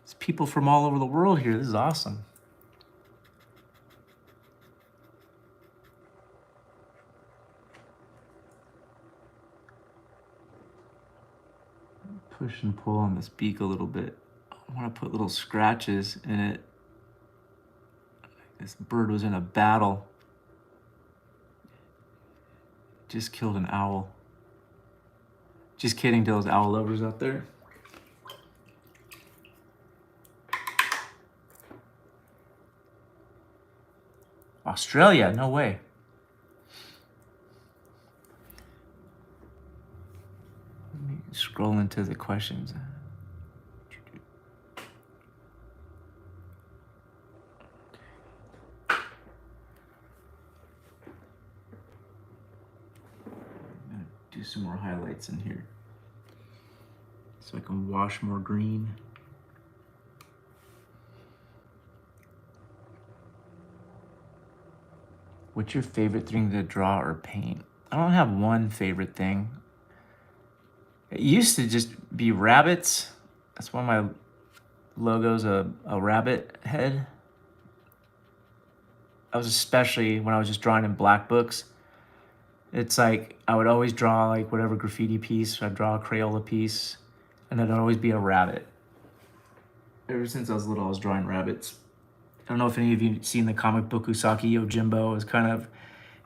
There's people from all over the world here. This is awesome. Push and pull on this beak a little bit. I want to put little scratches in it. This bird was in a battle. Just killed an owl. Just kidding to those owl lovers out there. Australia, no way. Let me scroll into the questions. Do some more highlights in here so I can wash more green. What's your favorite thing to draw or paint? I don't have one favorite thing. It used to just be rabbits. That's one of my logos, a rabbit head. That was especially when I was just drawing in black books. It's like I would always draw like whatever graffiti piece. I'd draw a Craola piece, and then it'd always be a rabbit. Ever since I was little, I was drawing rabbits. I don't know if any of you have seen the comic book Usagi Yojimbo. It was kind of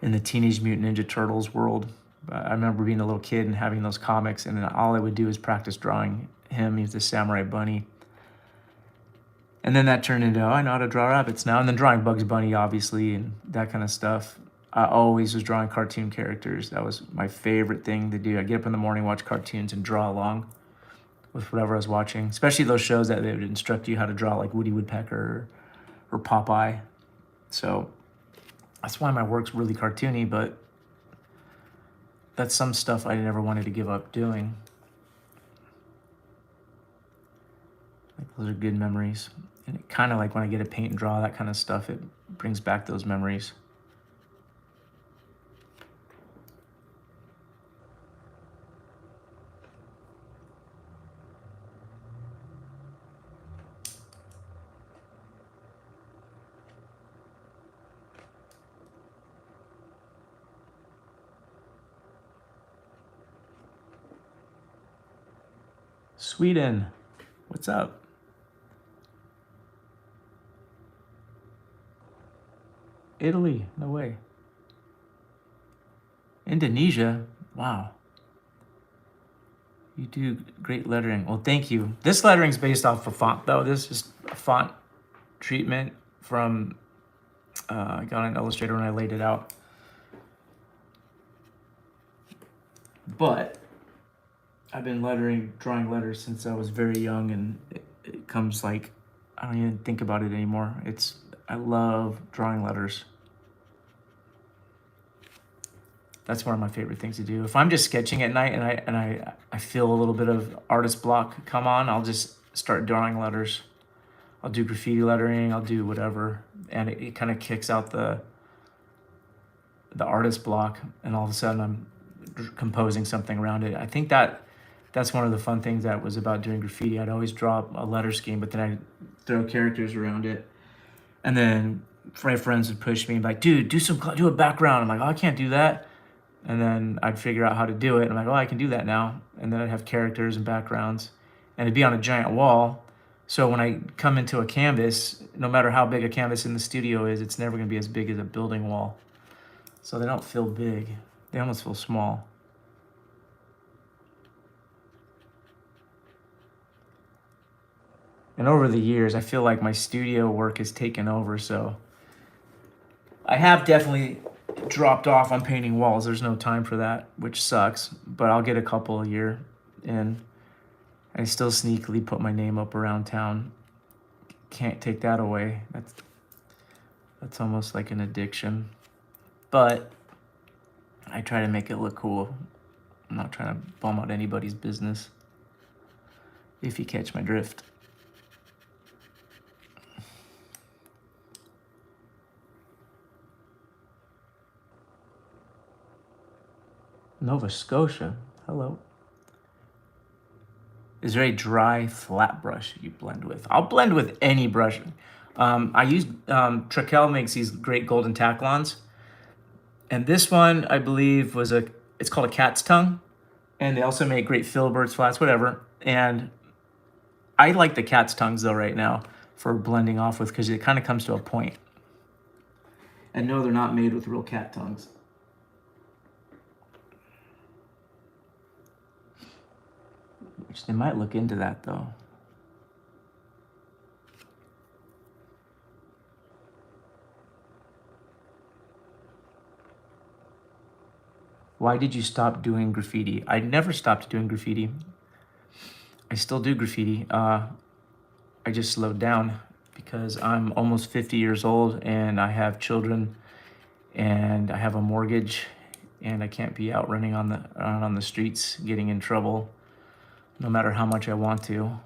in the Teenage Mutant Ninja Turtles world. I remember being a little kid and having those comics, and then all I would do is practice drawing him. He's the samurai bunny. And then that turned into, oh, I know how to draw rabbits now. And then drawing Bugs Bunny, obviously, and that kind of stuff. I always was drawing cartoon characters. That was my favorite thing to do. I'd get up in the morning, watch cartoons, and draw along with whatever I was watching. Especially those shows that they would instruct you how to draw, like Woody Woodpecker or Popeye. So that's why my work's really cartoony, but that's some stuff I never wanted to give up doing. Like, those are good memories. And it kind of like when I get to paint and draw, that kind of stuff, it brings back those memories. Sweden, what's up? Italy, no way. Indonesia, wow. You do great lettering. Well, thank you. This lettering's based off of font, though. This is a font treatment from, I got an Illustrator when I laid it out. But I've been drawing letters since I was very young, and it comes like, I don't even think about it anymore. I love drawing letters. That's one of my favorite things to do. If I'm just sketching at night and I feel a little bit of artist block come on, I'll just start drawing letters. I'll do graffiti lettering, I'll do whatever, and it kind of kicks out the artist block, and all of a sudden I'm composing something around it. I think that's one of the fun things that was about doing graffiti. I'd always draw a letter scheme, but then I'd throw characters around it. And then my friends would push me and be like, dude, do a background. I'm like, oh, I can't do that. And then I'd figure out how to do it. I'm like, oh, I can do that now. And then I'd have characters and backgrounds. And it'd be on a giant wall. So when I come into a canvas, no matter how big a canvas in the studio is, it's never going to be as big as a building wall. So they don't feel big. They almost feel small. And over the years, I feel like my studio work has taken over. So I have definitely dropped off on painting walls. There's no time for that, which sucks, but I'll get a couple a year, and I still sneakily put my name up around town. Can't take that away. That's almost like an addiction, but I try to make it look cool. I'm not trying to bum out anybody's business, if you catch my drift. Nova Scotia, hello. Is there a dry flat brush you blend with? I'll blend with any brush. I use, Craola makes these great golden taklons. And this one, I believe, it's called a cat's tongue. And they also make great filberts, flats, whatever. And I like the cat's tongues though right now for blending off with, because it kind of comes to a point. And no, they're not made with real cat tongues. Which they might look into that though. Why did you stop doing graffiti? I never stopped doing graffiti. I still do graffiti. I just slowed down because I'm almost 50 years old and I have children and I have a mortgage and I can't be out running on the streets getting in trouble, no matter how much I want to.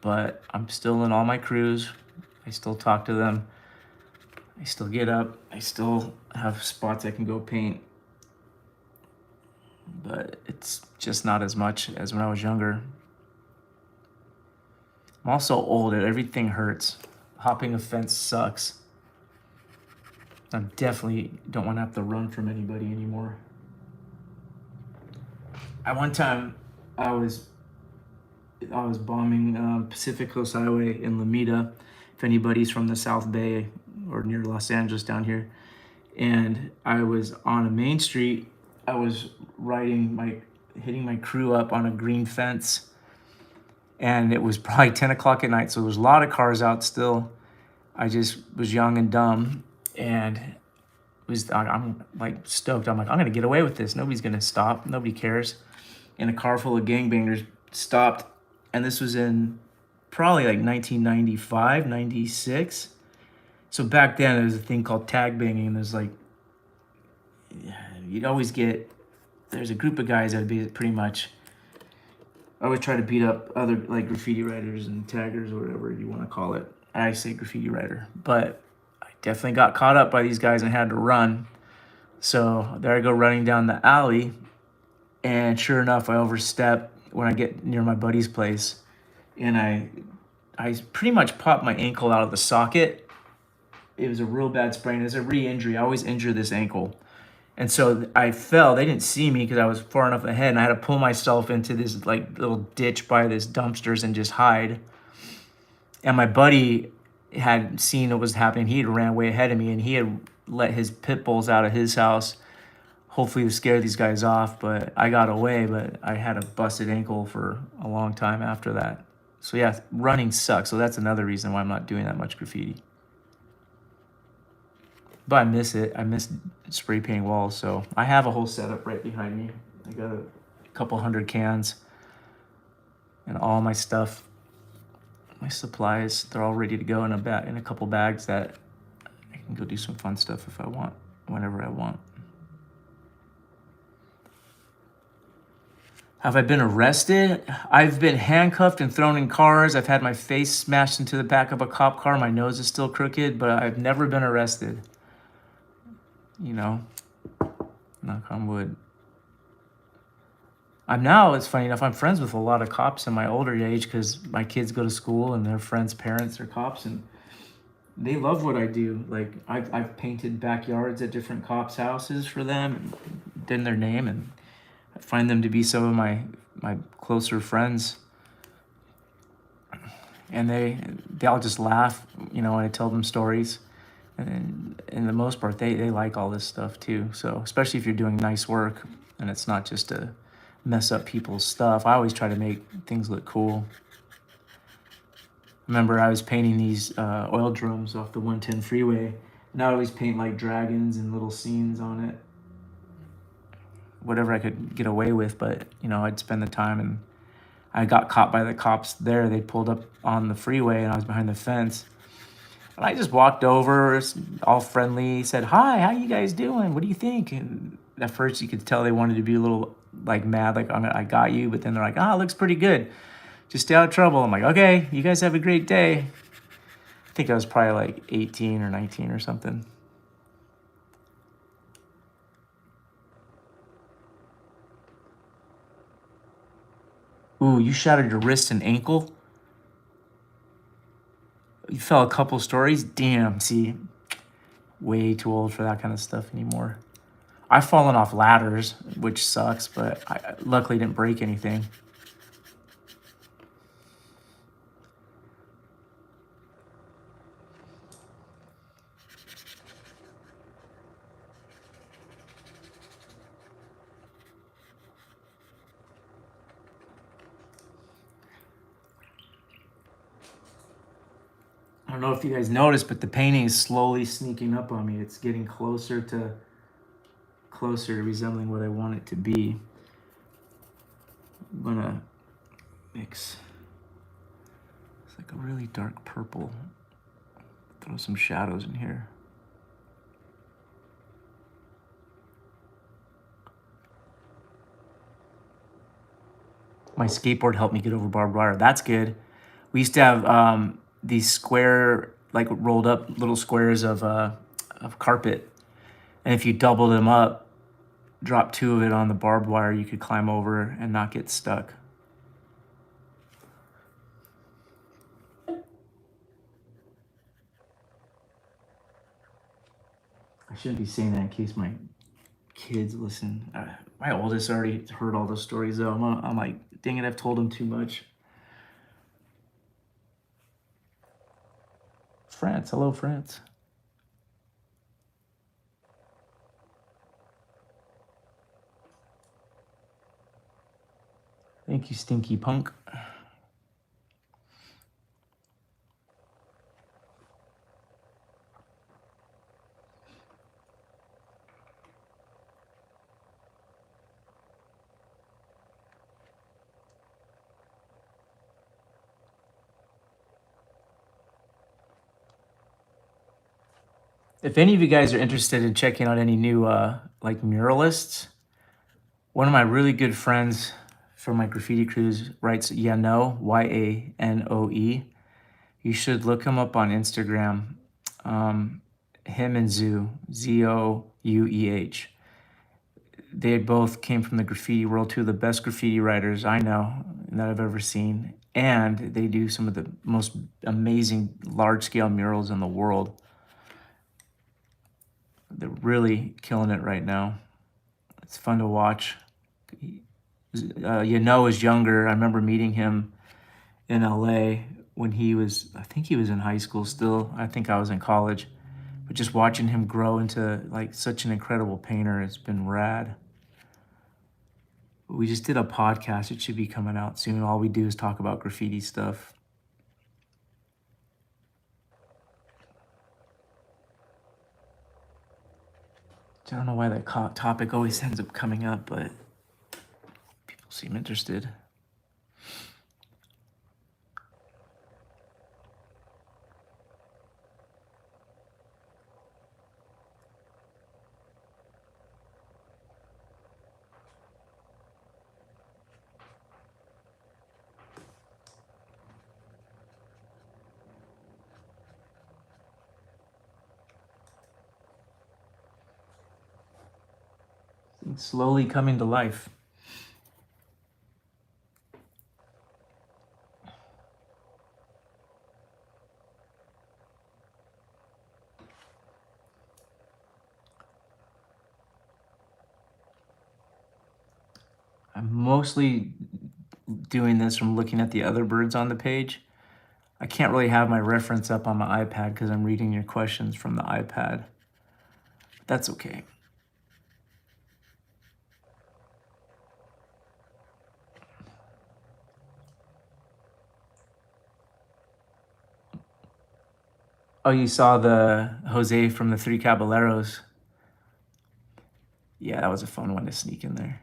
But I'm still in all my crews. I still talk to them. I still get up. I still have spots I can go paint. But it's just not as much as when I was younger. I'm also old and everything hurts. Hopping a fence sucks. I definitely don't want to have to run from anybody anymore. At one time, I was bombing Pacific Coast Highway in Lomita, if anybody's from the South Bay or near Los Angeles down here. And I was on a main street. I was hitting my crew up on a green fence. And it was probably 10 o'clock at night, so there was a lot of cars out still. I just was young and dumb, and I'm like stoked. I'm like, I'm gonna get away with this. Nobody's gonna stop. Nobody cares. And a car full of gangbangers stopped, and this was in probably like 1995, 96. So back then there was a thing called tag banging, and there's like, you'd always get, there's a group of guys that would be pretty much, I always try to beat up other like graffiti writers and taggers or whatever you want to call it. I say graffiti writer, but I definitely got caught up by these guys and had to run. So there I go running down the alley, and sure enough, I overstep when I get near my buddy's place, and I pretty much popped my ankle out of the socket. It was a real bad sprain. It was a re-injury. I always injure this ankle. And so I fell. They didn't see me because I was far enough ahead, and I had to pull myself into this like little ditch by this dumpsters and just hide. And my buddy had seen what was happening. He had ran way ahead of me, and he had let his pit bulls out of his house, hopefully to scare these guys off. But I got away, but I had a busted ankle for a long time after that. So yeah, running sucks. So that's another reason why I'm not doing that much graffiti. But I miss it. I miss spray painting walls. So I have a whole setup right behind me. I got a couple hundred cans and all my stuff, my supplies. They're all ready to go in a couple bags that I can go do some fun stuff if I want, whenever I want. Have I been arrested? I've been handcuffed and thrown in cars. I've had my face smashed into the back of a cop car. My nose is still crooked, but I've never been arrested. You know, knock on wood. It's funny enough, I'm friends with a lot of cops in my older age because my kids go to school and their friends' parents are cops, and they love what I do. Like I've painted backyards at different cops' houses for them and in their name, and I find them to be some of my closer friends. And they all just laugh, you know, when I tell them stories. And in the most part, they like all this stuff too. So especially if you're doing nice work and it's not just to mess up people's stuff. I always try to make things look cool. Remember, I was painting these oil drums off the 110 freeway, and I always paint like dragons and little scenes on it. Whatever I could get away with, but you know, I'd spend the time, and I got caught by the cops there. They pulled up on the freeway and I was behind the fence. And I just walked over, all friendly, said, "Hi, how you guys doing? What do you think?" And at first you could tell they wanted to be a little like mad, like, I got you. But then they're like, "Ah, it looks pretty good. Just stay out of trouble." I'm like, "Okay, you guys have a great day." I think I was probably like 18 or 19 or something. Ooh, you shattered your wrist and ankle? You fell a couple stories? Damn, see, way too old for that kind of stuff anymore. I've fallen off ladders, which sucks, but I luckily didn't break anything. I don't know if you guys noticed, but the painting is slowly sneaking up on me. It's getting closer to resembling what I want it to be. I'm gonna mix. It's like a really dark purple. Throw some shadows in here. My skateboard helped me get over barbed wire. That's good. We used to have these square, like rolled up little squares of carpet, and if you doubled them up, drop 2 of it on the barbed wire, you could climb over and not get stuck. I shouldn't be saying that in case my kids listen. My oldest already heard all those stories though. I'm like, dang it, I've told him too much. France, hello France. Thank you, Stinky Punk. If any of you guys are interested in checking out any new like muralists, one of my really good friends from my graffiti crews writes Yano, Yanoe. You should look him up on Instagram. Him and Zoo, Zoueh. They both came from the graffiti world, 2 of the best graffiti writers I know and that I've ever seen. And they do some of the most amazing large-scale murals in the world. They're really killing it right now. It's fun to watch. Is younger. I remember meeting him in LA when I think he was in high school still. I think I was in college. But just watching him grow into like such an incredible painter has been rad. We just did a podcast. It should be coming out soon. All we do is talk about graffiti stuff. I don't know why that topic always ends up coming up, but people seem interested. It's slowly coming to life. I'm mostly doing this from looking at the other birds on the page. I can't really have my reference up on my iPad because I'm reading your questions from the iPad. But that's okay. Oh, you saw the Jose from the Three Caballeros. Yeah, that was a fun one to sneak in there.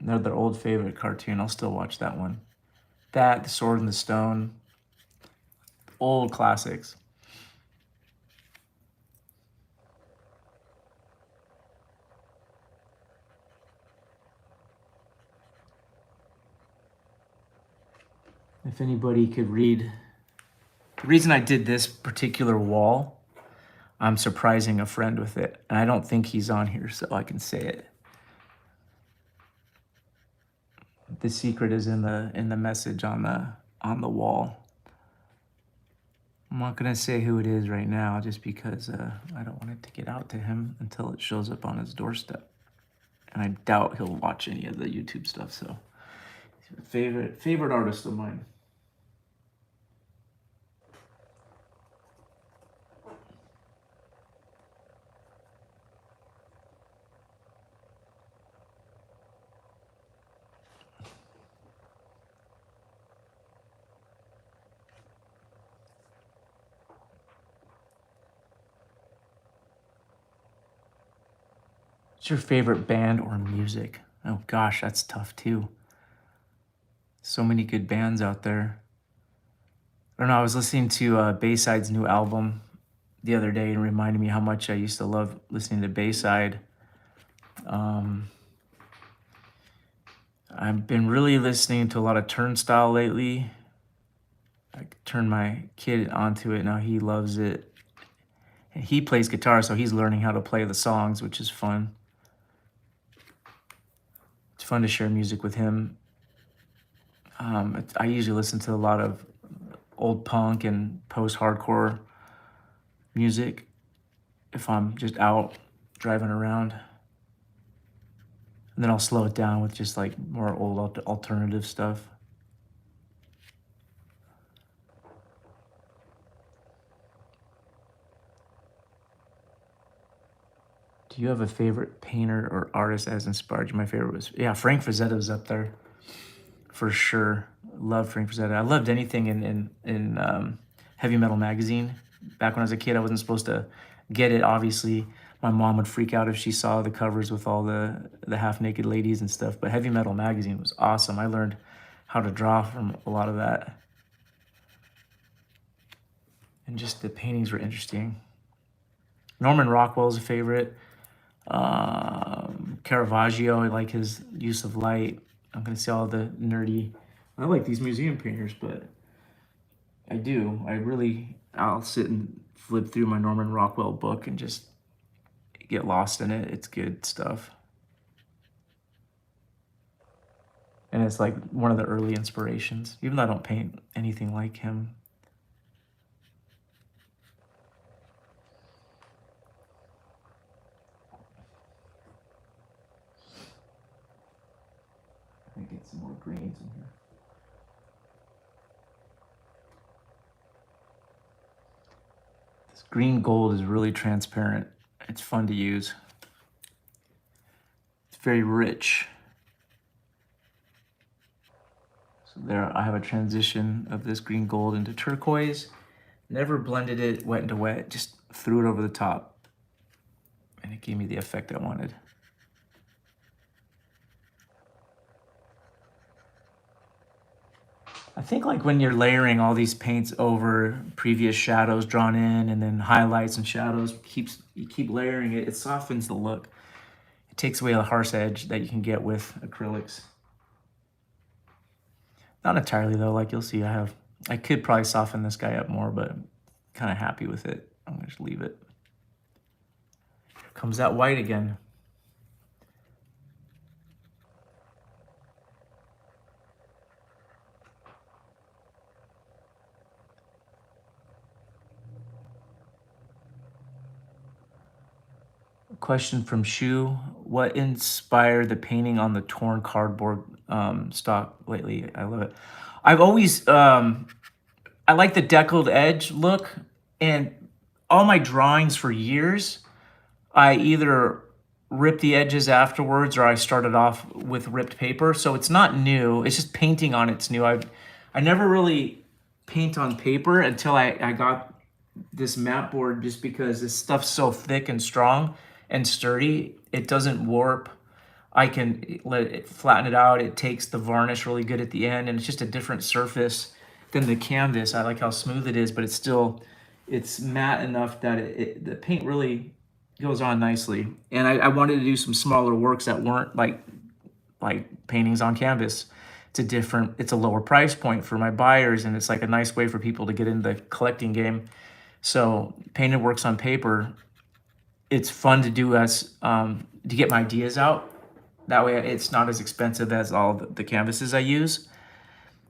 They're their old favorite cartoon. I'll still watch that one. That, The Sword in the Stone. old classics. If anybody could read, the reason I did this particular wall, I'm surprising a friend with it. And I don't think he's on here, so I can say it. The secret is in the message on the wall. I'm not gonna say who it is right now, just because I don't want it to get out to him until it shows up on his doorstep. And I doubt he'll watch any of the YouTube stuff. So, he's a favorite artist of mine. What's your favorite band or music? Oh gosh, that's tough too. So many good bands out there. I don't know, I was listening to Bayside's new album the other day and reminded me how much I used to love listening to Bayside. I've been really listening to a lot of Turnstile lately. I turned my kid onto it, now he loves it. And he plays guitar, so he's learning how to play the songs, which is fun. It's fun to share music with him. I usually listen to a lot of old punk and post-hardcore music if I'm just out driving around. And then I'll slow it down with just like more old alternative stuff. Do you have a favorite painter or artist that has inspired you? My favorite was, yeah, Frank Frazetta was up there for sure. Love Frank Frazetta. I loved anything in Heavy Metal Magazine. Back when I was a kid, I wasn't supposed to get it, obviously. My mom would freak out if she saw the covers with all the half-naked ladies and stuff. But Heavy Metal Magazine was awesome. I learned how to draw from a lot of that. And just the paintings were interesting. Norman Rockwell's a favorite. Caravaggio, I like his use of light. I'm gonna say all the nerdy. I like these museum painters, but I'll sit and flip through my Norman Rockwell book and just get lost in it. It's good stuff. And it's like one of the early inspirations, even though I don't paint anything like him. Let me get some more greens in here. This green gold is really transparent. It's fun to use. It's very rich. So there I have a transition of this green gold into turquoise. Never blended it wet into wet, just threw it over the top. And it gave me the effect I wanted. I think like when you're layering all these paints over previous shadows drawn in and then highlights and shadows, you keep layering it, it softens the look. It takes away the harsh edge that you can get with acrylics. Not entirely though, like you'll see I could probably soften this guy up more, but I'm kind of happy with it. I'm gonna just leave it. Here comes that white again. Question from Shu: what inspired the painting on the torn cardboard stock lately? I love it. I've always I like the deckled edge look, and all my drawings for years, I either ripped the edges afterwards or I started off with ripped paper. So it's not new. It's just painting on it's new. I never really paint on paper until I got this mat board, just because this stuff's so thick and strong and sturdy. It doesn't warp. I can let it flatten it out. It takes the varnish really good at the end, and it's just a different surface than the canvas. I like how smooth it is, but it's matte enough that the paint really goes on nicely. And I wanted to do some smaller works that weren't like paintings on canvas. It's a lower price point for my buyers, and it's like a nice way for people to get into the collecting game. So painted works on paper, it's fun to do as to get my ideas out. That way it's not as expensive as all the canvases I use.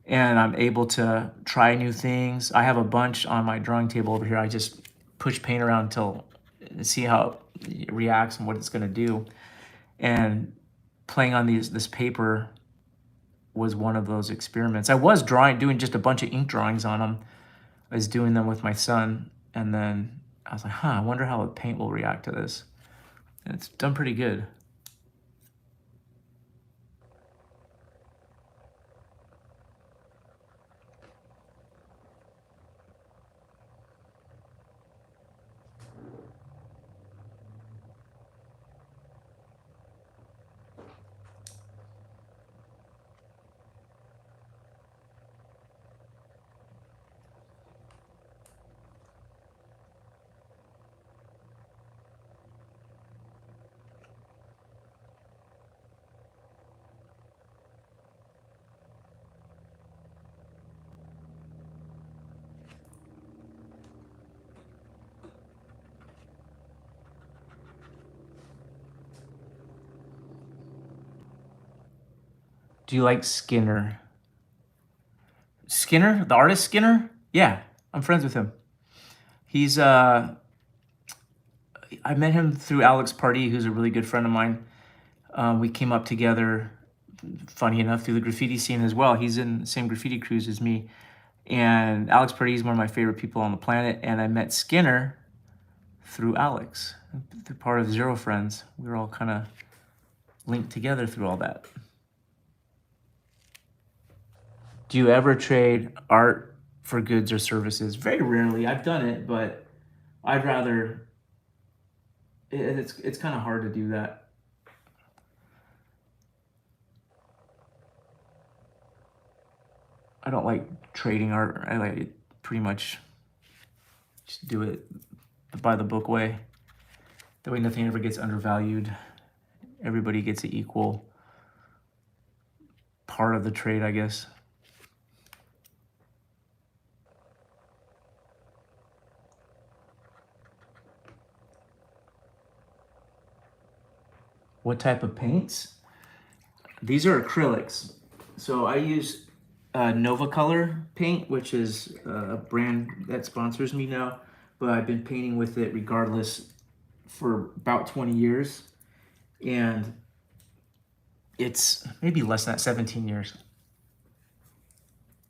And I'm able to try new things. I have a bunch on my drawing table over here. I just push paint around until see how it reacts and what it's gonna do. And playing on this paper was one of those experiments. I was doing just a bunch of ink drawings on them. I was doing them with my son, and then I was like, I wonder how the paint will react to this. And it's done pretty good. Do you like Skinner? Skinner? The artist Skinner? Yeah, I'm friends with him. He's, I met him through Alex Pardee, who's a really good friend of mine. We came up together, funny enough, through the graffiti scene as well. He's in the same graffiti crews as me. And Alex Pardee is one of my favorite people on the planet. And I met Skinner through Alex, through part of Zero Friends. We were all kind of linked together through all that. Do you ever trade art for goods or services? Very rarely. I've done it, but I'd rather, it's kind of hard to do that. I don't like trading art. I like it pretty much just do it by the book way. That way nothing ever gets undervalued. Everybody gets an equal part of the trade, I guess. What type of paints? These are acrylics. So I use Nova Color paint, which is a brand that sponsors me now, but I've been painting with it regardless for about 20 years. And it's maybe less than that, 17 years.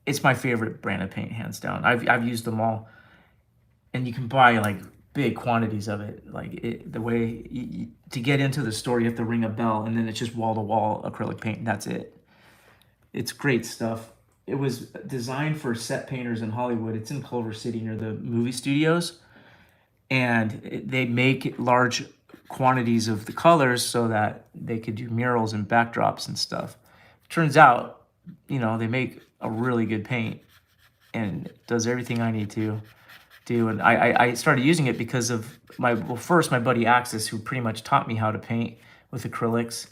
It's my favorite brand of paint, hands down. I've used them all, and you can buy like big quantities of it. Like the way to get into the store, you have to ring a bell, and then it's just wall-to-wall acrylic paint, and that's it. It's great stuff. It was designed for set painters in Hollywood. It's in Culver City near the movie studios, and they make large quantities of the colors so that they could do murals and backdrops and stuff. Turns out, they make a really good paint, and it does everything I need to do. And I started using it because of my buddy Axis, who pretty much taught me how to paint with acrylics.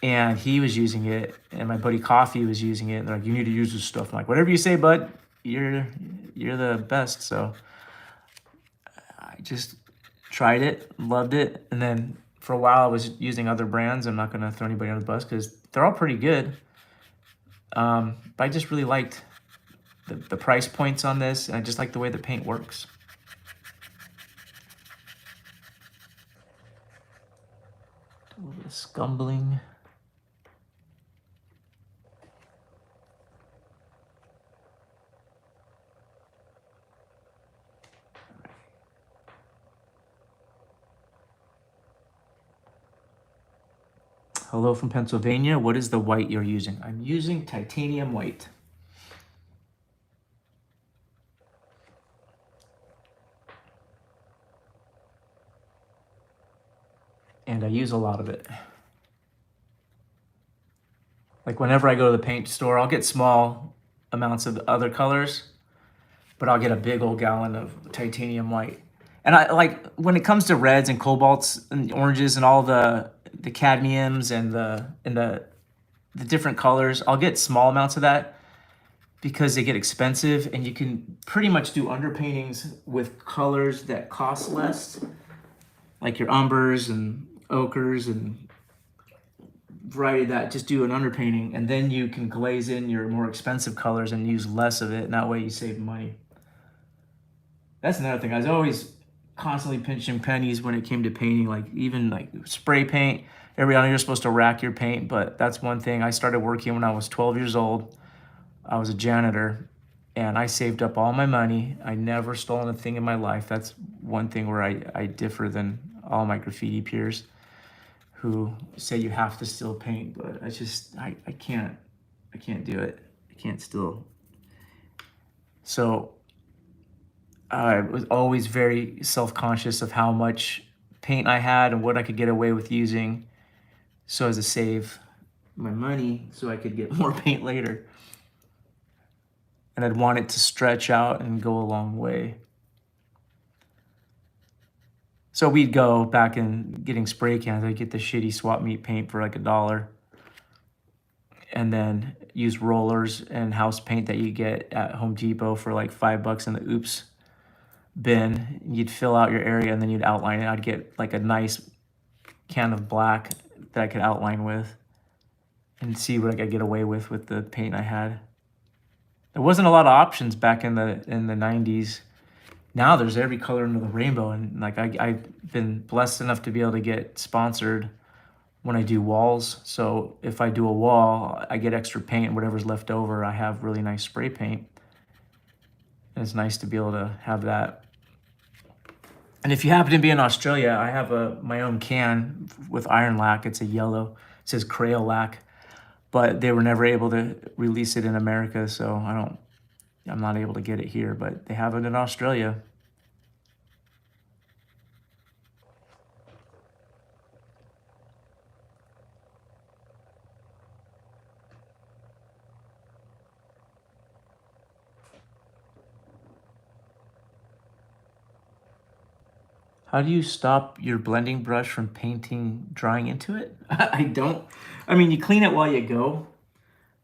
And he was using it, and my buddy Coffee was using it. And they're like, you need to use this stuff. I'm like, whatever you say, bud, you're the best. So I just tried it, loved it. And then for a while I was using other brands. I'm not gonna throw anybody under the bus because they're all pretty good. But I just really liked the price points on this, and I just like the way the paint works. A little bit of scumbling. Hello from Pennsylvania. What is the white you're using? I'm using titanium white. And I use a lot of it. Like whenever I go to the paint store, I'll get small amounts of other colors, but I'll get a big old gallon of titanium white. And I like when it comes to reds and cobalts and oranges and all the cadmiums and the different colors, I'll get small amounts of that because they get expensive, and you can pretty much do underpaintings with colors that cost less, like your umbers and ochres and variety of that. Just do an underpainting, and then you can glaze in your more expensive colors and use less of it, and that way you save money. That's another thing. I was always constantly pinching pennies when it came to painting, like even like spray paint. Everybody know you're supposed to rack your paint, but that's one thing. I started working when I was 12 years old. I was a janitor, and I saved up all my money. I never stolen a thing in my life. That's one thing where I differ than all my graffiti peers who say you have to steal paint, but I can't do it. I can't steal. So I was always very self-conscious of how much paint I had and what I could get away with using, so as to save my money so I could get more paint later. And I'd want it to stretch out and go a long way. So we'd go back and getting spray cans. I'd get the shitty swap meet paint for like $1, and then use rollers and house paint that you get at Home Depot for like $5 in the oops bin. You'd fill out your area and then you'd outline it. I'd get like a nice can of black that I could outline with and see what I could get away with the paint I had. There wasn't a lot of options back in the 90s. Now there's every color under the rainbow, and like I've been blessed enough to be able to get sponsored when I do walls. So if I do a wall, I get extra paint. Whatever's left over, I have really nice spray paint. And it's nice to be able to have that. And if you happen to be in Australia, I have my own can with iron lac. It's a yellow. It says Craola lac, but they were never able to release it in America, so I'm not able to get it here, but they have it in Australia. How do you stop your blending brush from drying into it? I don't. I mean, you clean it while you go.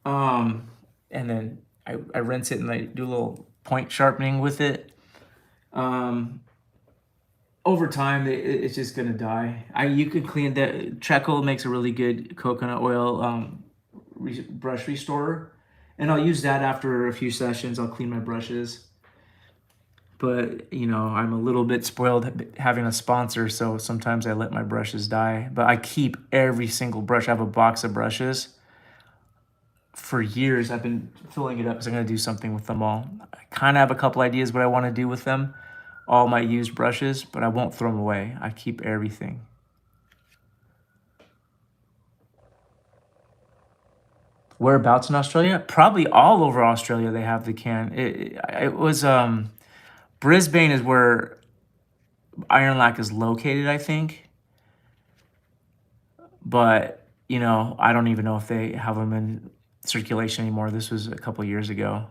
And then I rinse it and I do a little point sharpening with it. Over time, it's just gonna die. You can clean that. Treacle makes a really good coconut oil brush restorer, and I'll use that after a few sessions. I'll clean my brushes. But, you know, I'm a little bit spoiled having a sponsor, so sometimes I let my brushes die. But I keep every single brush. I have a box of brushes. For years, I've been filling it up because I'm going to do something with them all. I kind of have a couple ideas what I want to do with them, all my used brushes, but I won't throw them away. I keep everything. Whereabouts in Australia? Probably all over Australia they have the can. It was... Brisbane is where iron lac is located, I think. But, you know, I don't even know if they have them in circulation anymore. This was a couple years ago.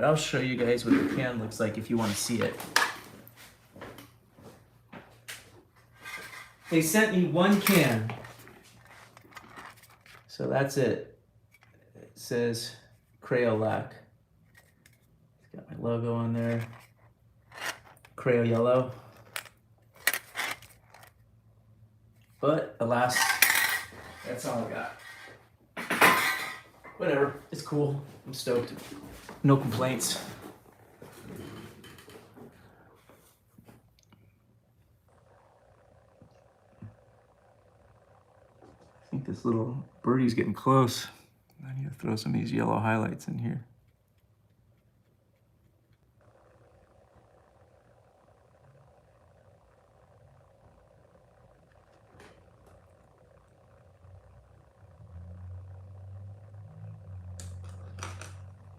I'll show you guys what the can looks like if you want to see it. They sent me one can. So that's it. It says Craola lac. Got my logo on there. Crayola yellow. But alas, that's all I got. Whatever, it's cool. I'm stoked. No complaints. I think this little birdie's getting close. I need to throw some of these yellow highlights in here.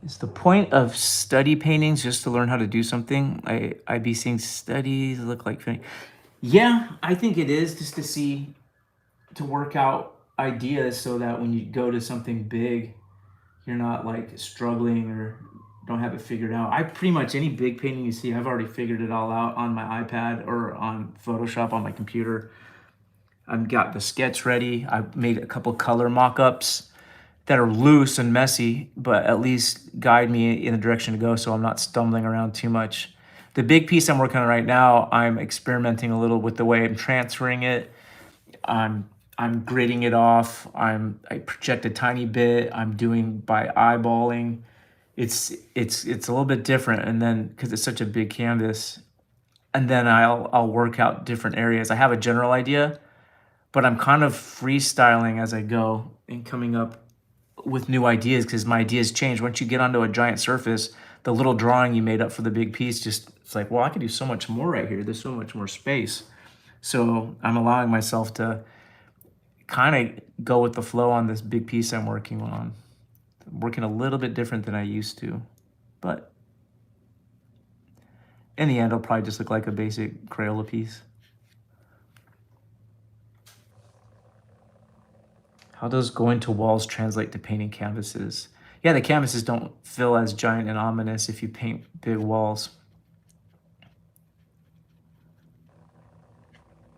Is the point of study paintings just to learn how to do something? I'd be seeing studies look like... Yeah, I think it is, just to work out ideas so that when you go to something big, you're not like struggling or don't have it figured out. I pretty much any big painting you see, I've already figured it all out on my iPad or on Photoshop on my computer. I've got the sketch ready. I've made a couple color mock-ups that are loose and messy, but at least guide me in the direction to go so I'm not stumbling around too much. The big piece I'm working on right now, I'm experimenting a little with the way I'm transferring it. I'm gridding it off. I project a tiny bit. I'm doing by eyeballing. It's a little bit different, and then because it's such a big canvas, and then I'll work out different areas. I have a general idea, but I'm kind of freestyling as I go and coming up with new ideas because my ideas change. Once you get onto a giant surface, the little drawing you made up for the big piece just, it's like, well, I could do so much more right here. There's so much more space. So I'm allowing myself to kind of go with the flow on this big piece I'm working on. I'm working a little bit different than I used to, but in the end, it'll probably just look like a basic Craola piece. How does going to walls translate to painting canvases? Yeah, the canvases don't feel as giant and ominous if you paint big walls.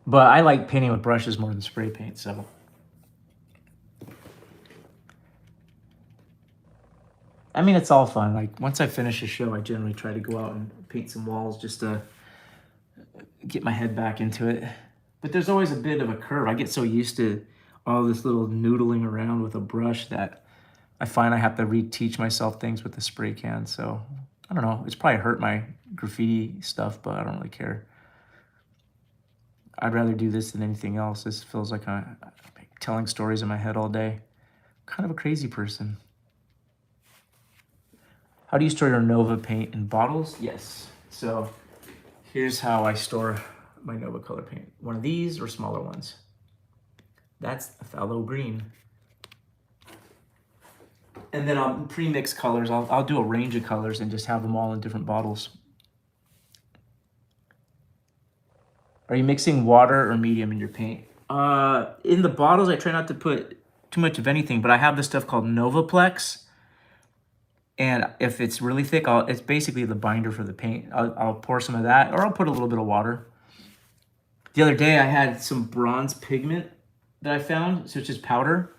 But I like painting with brushes more than spray paint, so. I mean, it's all fun. Like, once I finish a show, I generally try to go out and paint some walls just to get my head back into it. But there's always a bit of a curve. I get so used to all this little noodling around with a brush that I find I have to reteach myself things with the spray can. So I don't know. It's probably hurt my graffiti stuff, but I don't really care. I'd rather do this than anything else. This feels like I'm telling stories in my head all day. I'm kind of a crazy person. How do you store your Nova paint in bottles? Yes. So here's how I store my Nova color paint. One of these or smaller ones. That's a phthalo green. And then I'll pre-mix colors. I'll do a range of colors and just have them all in different bottles. Are you mixing water or medium in your paint? In the bottles, I try not to put too much of anything, but I have this stuff called Novaplex. And if it's really thick, it's basically the binder for the paint. I'll pour some of that, or I'll put a little bit of water. The other day, I had some bronze pigment that I found, so it's just powder.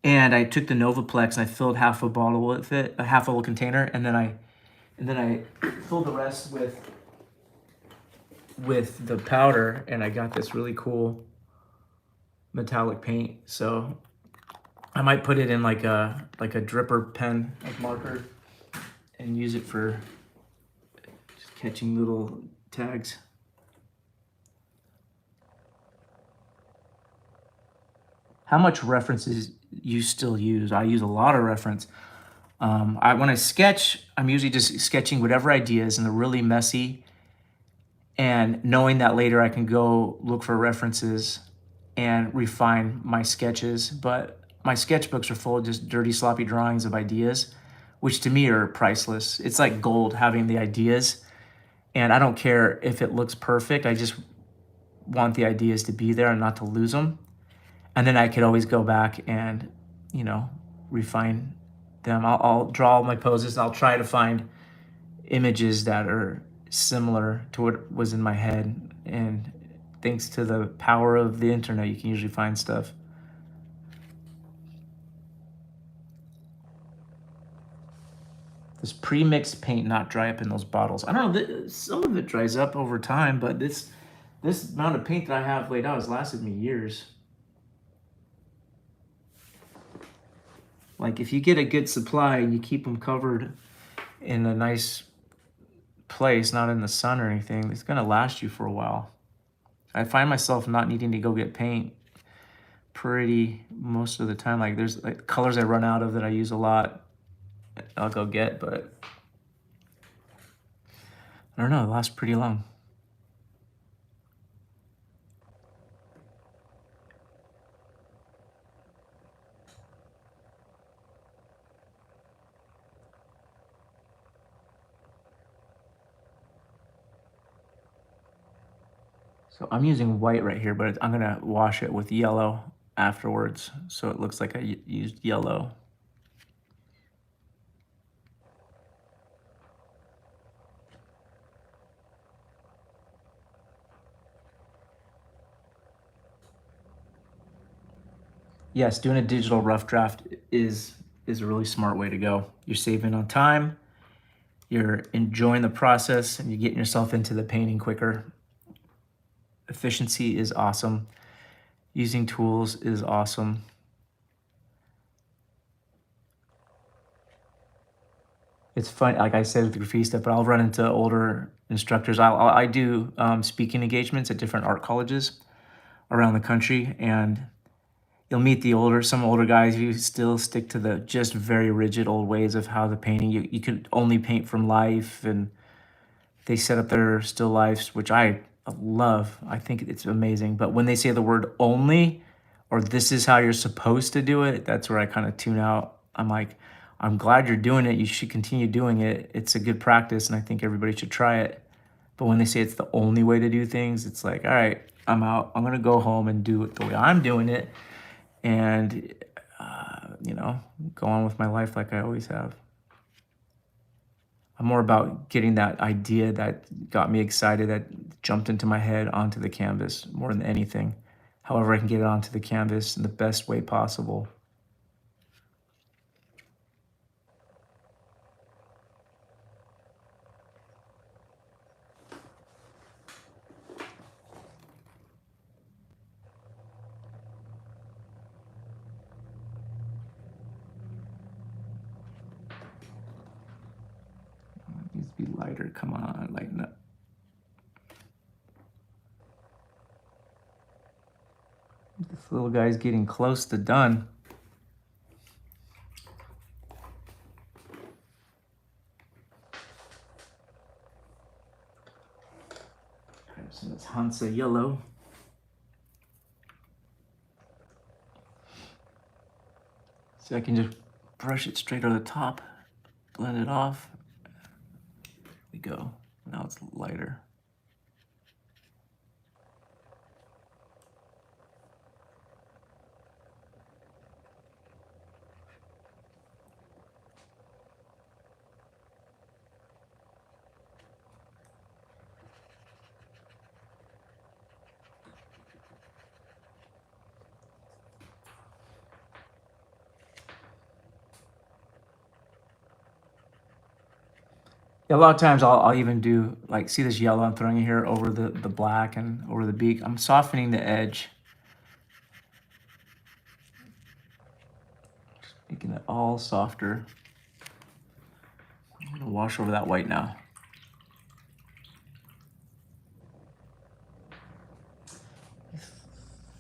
And I took the Novaplex and I filled half a bottle with it, a half a little container, and then I filled the rest with the powder, and I got this really cool metallic paint. So I might put it in like a dripper pen, like marker, and use it for just catching little tags. How much references you still use? I use a lot of reference. When I sketch, I'm usually just sketching whatever ideas, and they're really messy. And knowing that later I can go look for references and refine my sketches. But my sketchbooks are full of just dirty, sloppy drawings of ideas, which to me are priceless. It's like gold having the ideas. And I don't care if it looks perfect. I just want the ideas to be there and not to lose them. And then I could always go back and, refine them. I'll draw my poses and I'll try to find images that are similar to what was in my head. And thanks to the power of the internet, you can usually find stuff. Does pre-mixed paint not dry up in those bottles? I don't know. Some of it dries up over time, but this amount of paint that I have laid out has lasted me years. Like, if you get a good supply and you keep them covered in a nice place, not in the sun or anything, it's gonna last you for a while. I find myself not needing to go get paint pretty most of the time. Like, there's like colors I run out of that I use a lot, I'll go get, but I don't know, it lasts pretty long. So I'm using white right here, but I'm gonna wash it with yellow afterwards, so it looks like I used yellow. yes, doing a digital rough draft is a really smart way to go. You're saving on time, you're enjoying the process, and you're getting yourself into the painting quicker. Efficiency is awesome. Using tools is awesome. It's fun, like I said with the graffiti stuff, but I'll run into older instructors. I do speaking engagements at different art colleges around the country, and you'll meet some older guys who still stick to the just very rigid old ways of how the painting, you could only paint from life, and they set up their still lifes, which I love. I think it's amazing. But when they say the word only, or this is how you're supposed to do it, that's where I kind of tune out. I'm like, I'm glad you're doing it. You should continue doing it. It's a good practice, and I think everybody should try it. But when they say it's the only way to do things, it's like, all right, I'm out. I'm gonna go home and do it the way I'm doing it, and go on with my life like I always have. I'm more about getting that idea that got me excited, that jumped into my head onto the canvas more than anything. However I can get it onto the canvas in the best way possible. It needs to be lighter. Come on, lighten up. This little guy's getting close to done. Grab some of this Hansa yellow. So I can just brush it straight over the top, blend it off. There we go. Now it's lighter. Yeah, a lot of times I'll even do, like, see this yellow I'm throwing here over the black and over the beak. I'm softening the edge, just making it all softer. I'm gonna wash over that white now.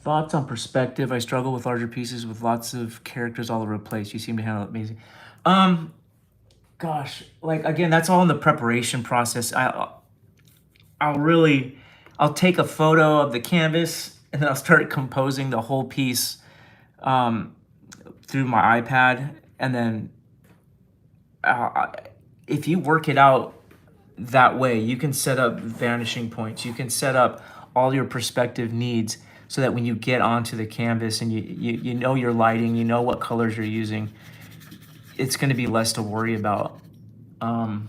Thoughts on perspective. I struggle with larger pieces with lots of characters all over the place. You seem to handle it amazing. Gosh, like, again, that's all in the preparation process. I'll take a photo of the canvas and then I'll start composing the whole piece through my iPad. And then if you work it out that way, you can set up vanishing points. You can set up all your perspective needs so that when you get onto the canvas and you know your lighting, you know what colors you're using, it's going to be less to worry about. Yeah,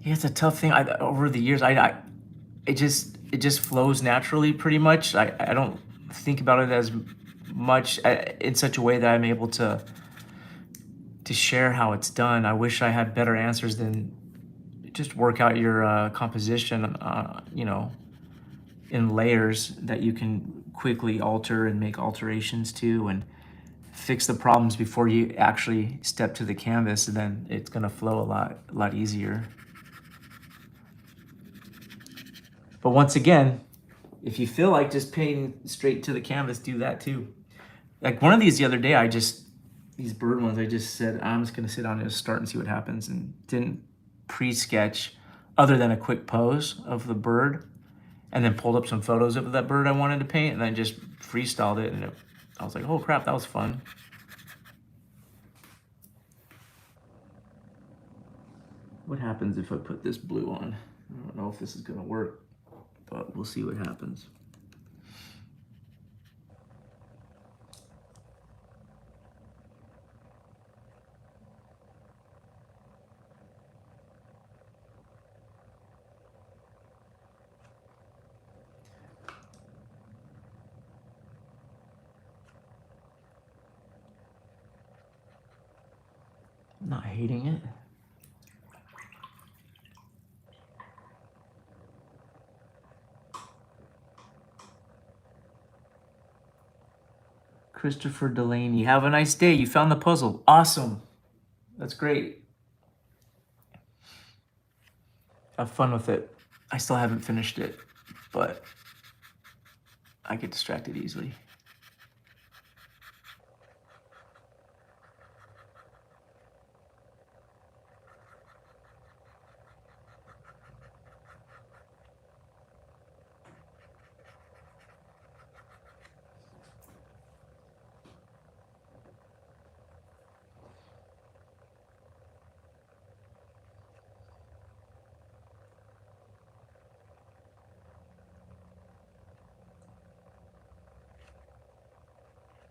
it's a tough thing. Over the years, it just flows naturally, pretty much. I don't think about it as much in such a way that I'm able to share how it's done. I wish I had better answers than just work out your composition, in layers that you can quickly alter and make alterations to, and fix the problems before you actually step to the canvas, and then it's gonna flow a lot easier. But once again, if you feel like just painting straight to the canvas, do that too. Like one of these the other day, these bird ones, I just said, I'm just gonna sit down and just start and see what happens, and didn't pre-sketch other than a quick pose of the bird, and then pulled up some photos of that bird I wanted to paint, and then just freestyled it, and I was like, oh crap, that was fun. What happens if I put this blue on? I don't know if this is gonna work, but we'll see what happens. Not hating it. Christopher Delaney, have a nice day. You found the puzzle. Awesome. That's great. Have fun with it. I still haven't finished it, but I get distracted easily.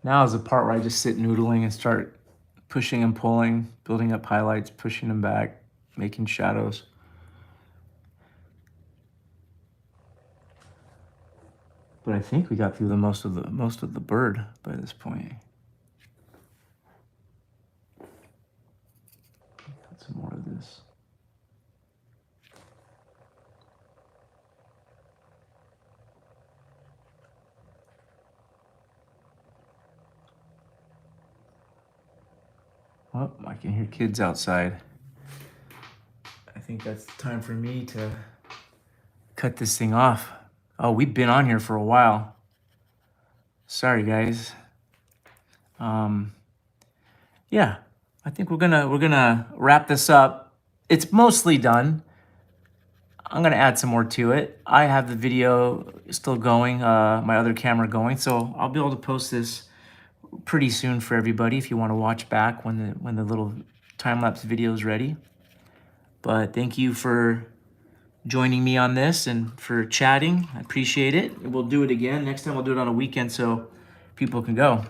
Now is the part where I just sit noodling and start pushing and pulling, building up highlights, pushing them back, making shadows. But I think we got through the most of the bird by this point. Put some more of this. Oh, I can hear kids outside. I think that's time for me to cut this thing off. Oh, we've been on here for a while. Sorry, guys. Yeah, I think we're gonna wrap this up. It's mostly done. I'm gonna add some more to it. I have the video still going, my other camera going, so I'll be able to post this pretty soon for everybody if you want to watch back when the little time-lapse video is ready. But thank you for joining me on this and for chatting. I appreciate it. We'll do it again. Next time we'll do it on a weekend so people can go.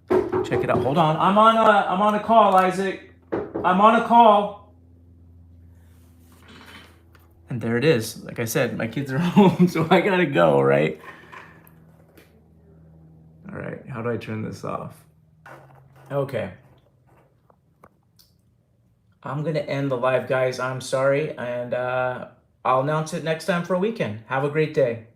Check it out. Hold on. I'm on a call, Isaac. I'm on a call. And there it is. Like I said, my kids are home, so I gotta go, right? All right, how do I turn this off? Okay. I'm gonna end the live, guys. I'm sorry, and I'll announce it next time for a weekend. Have a great day.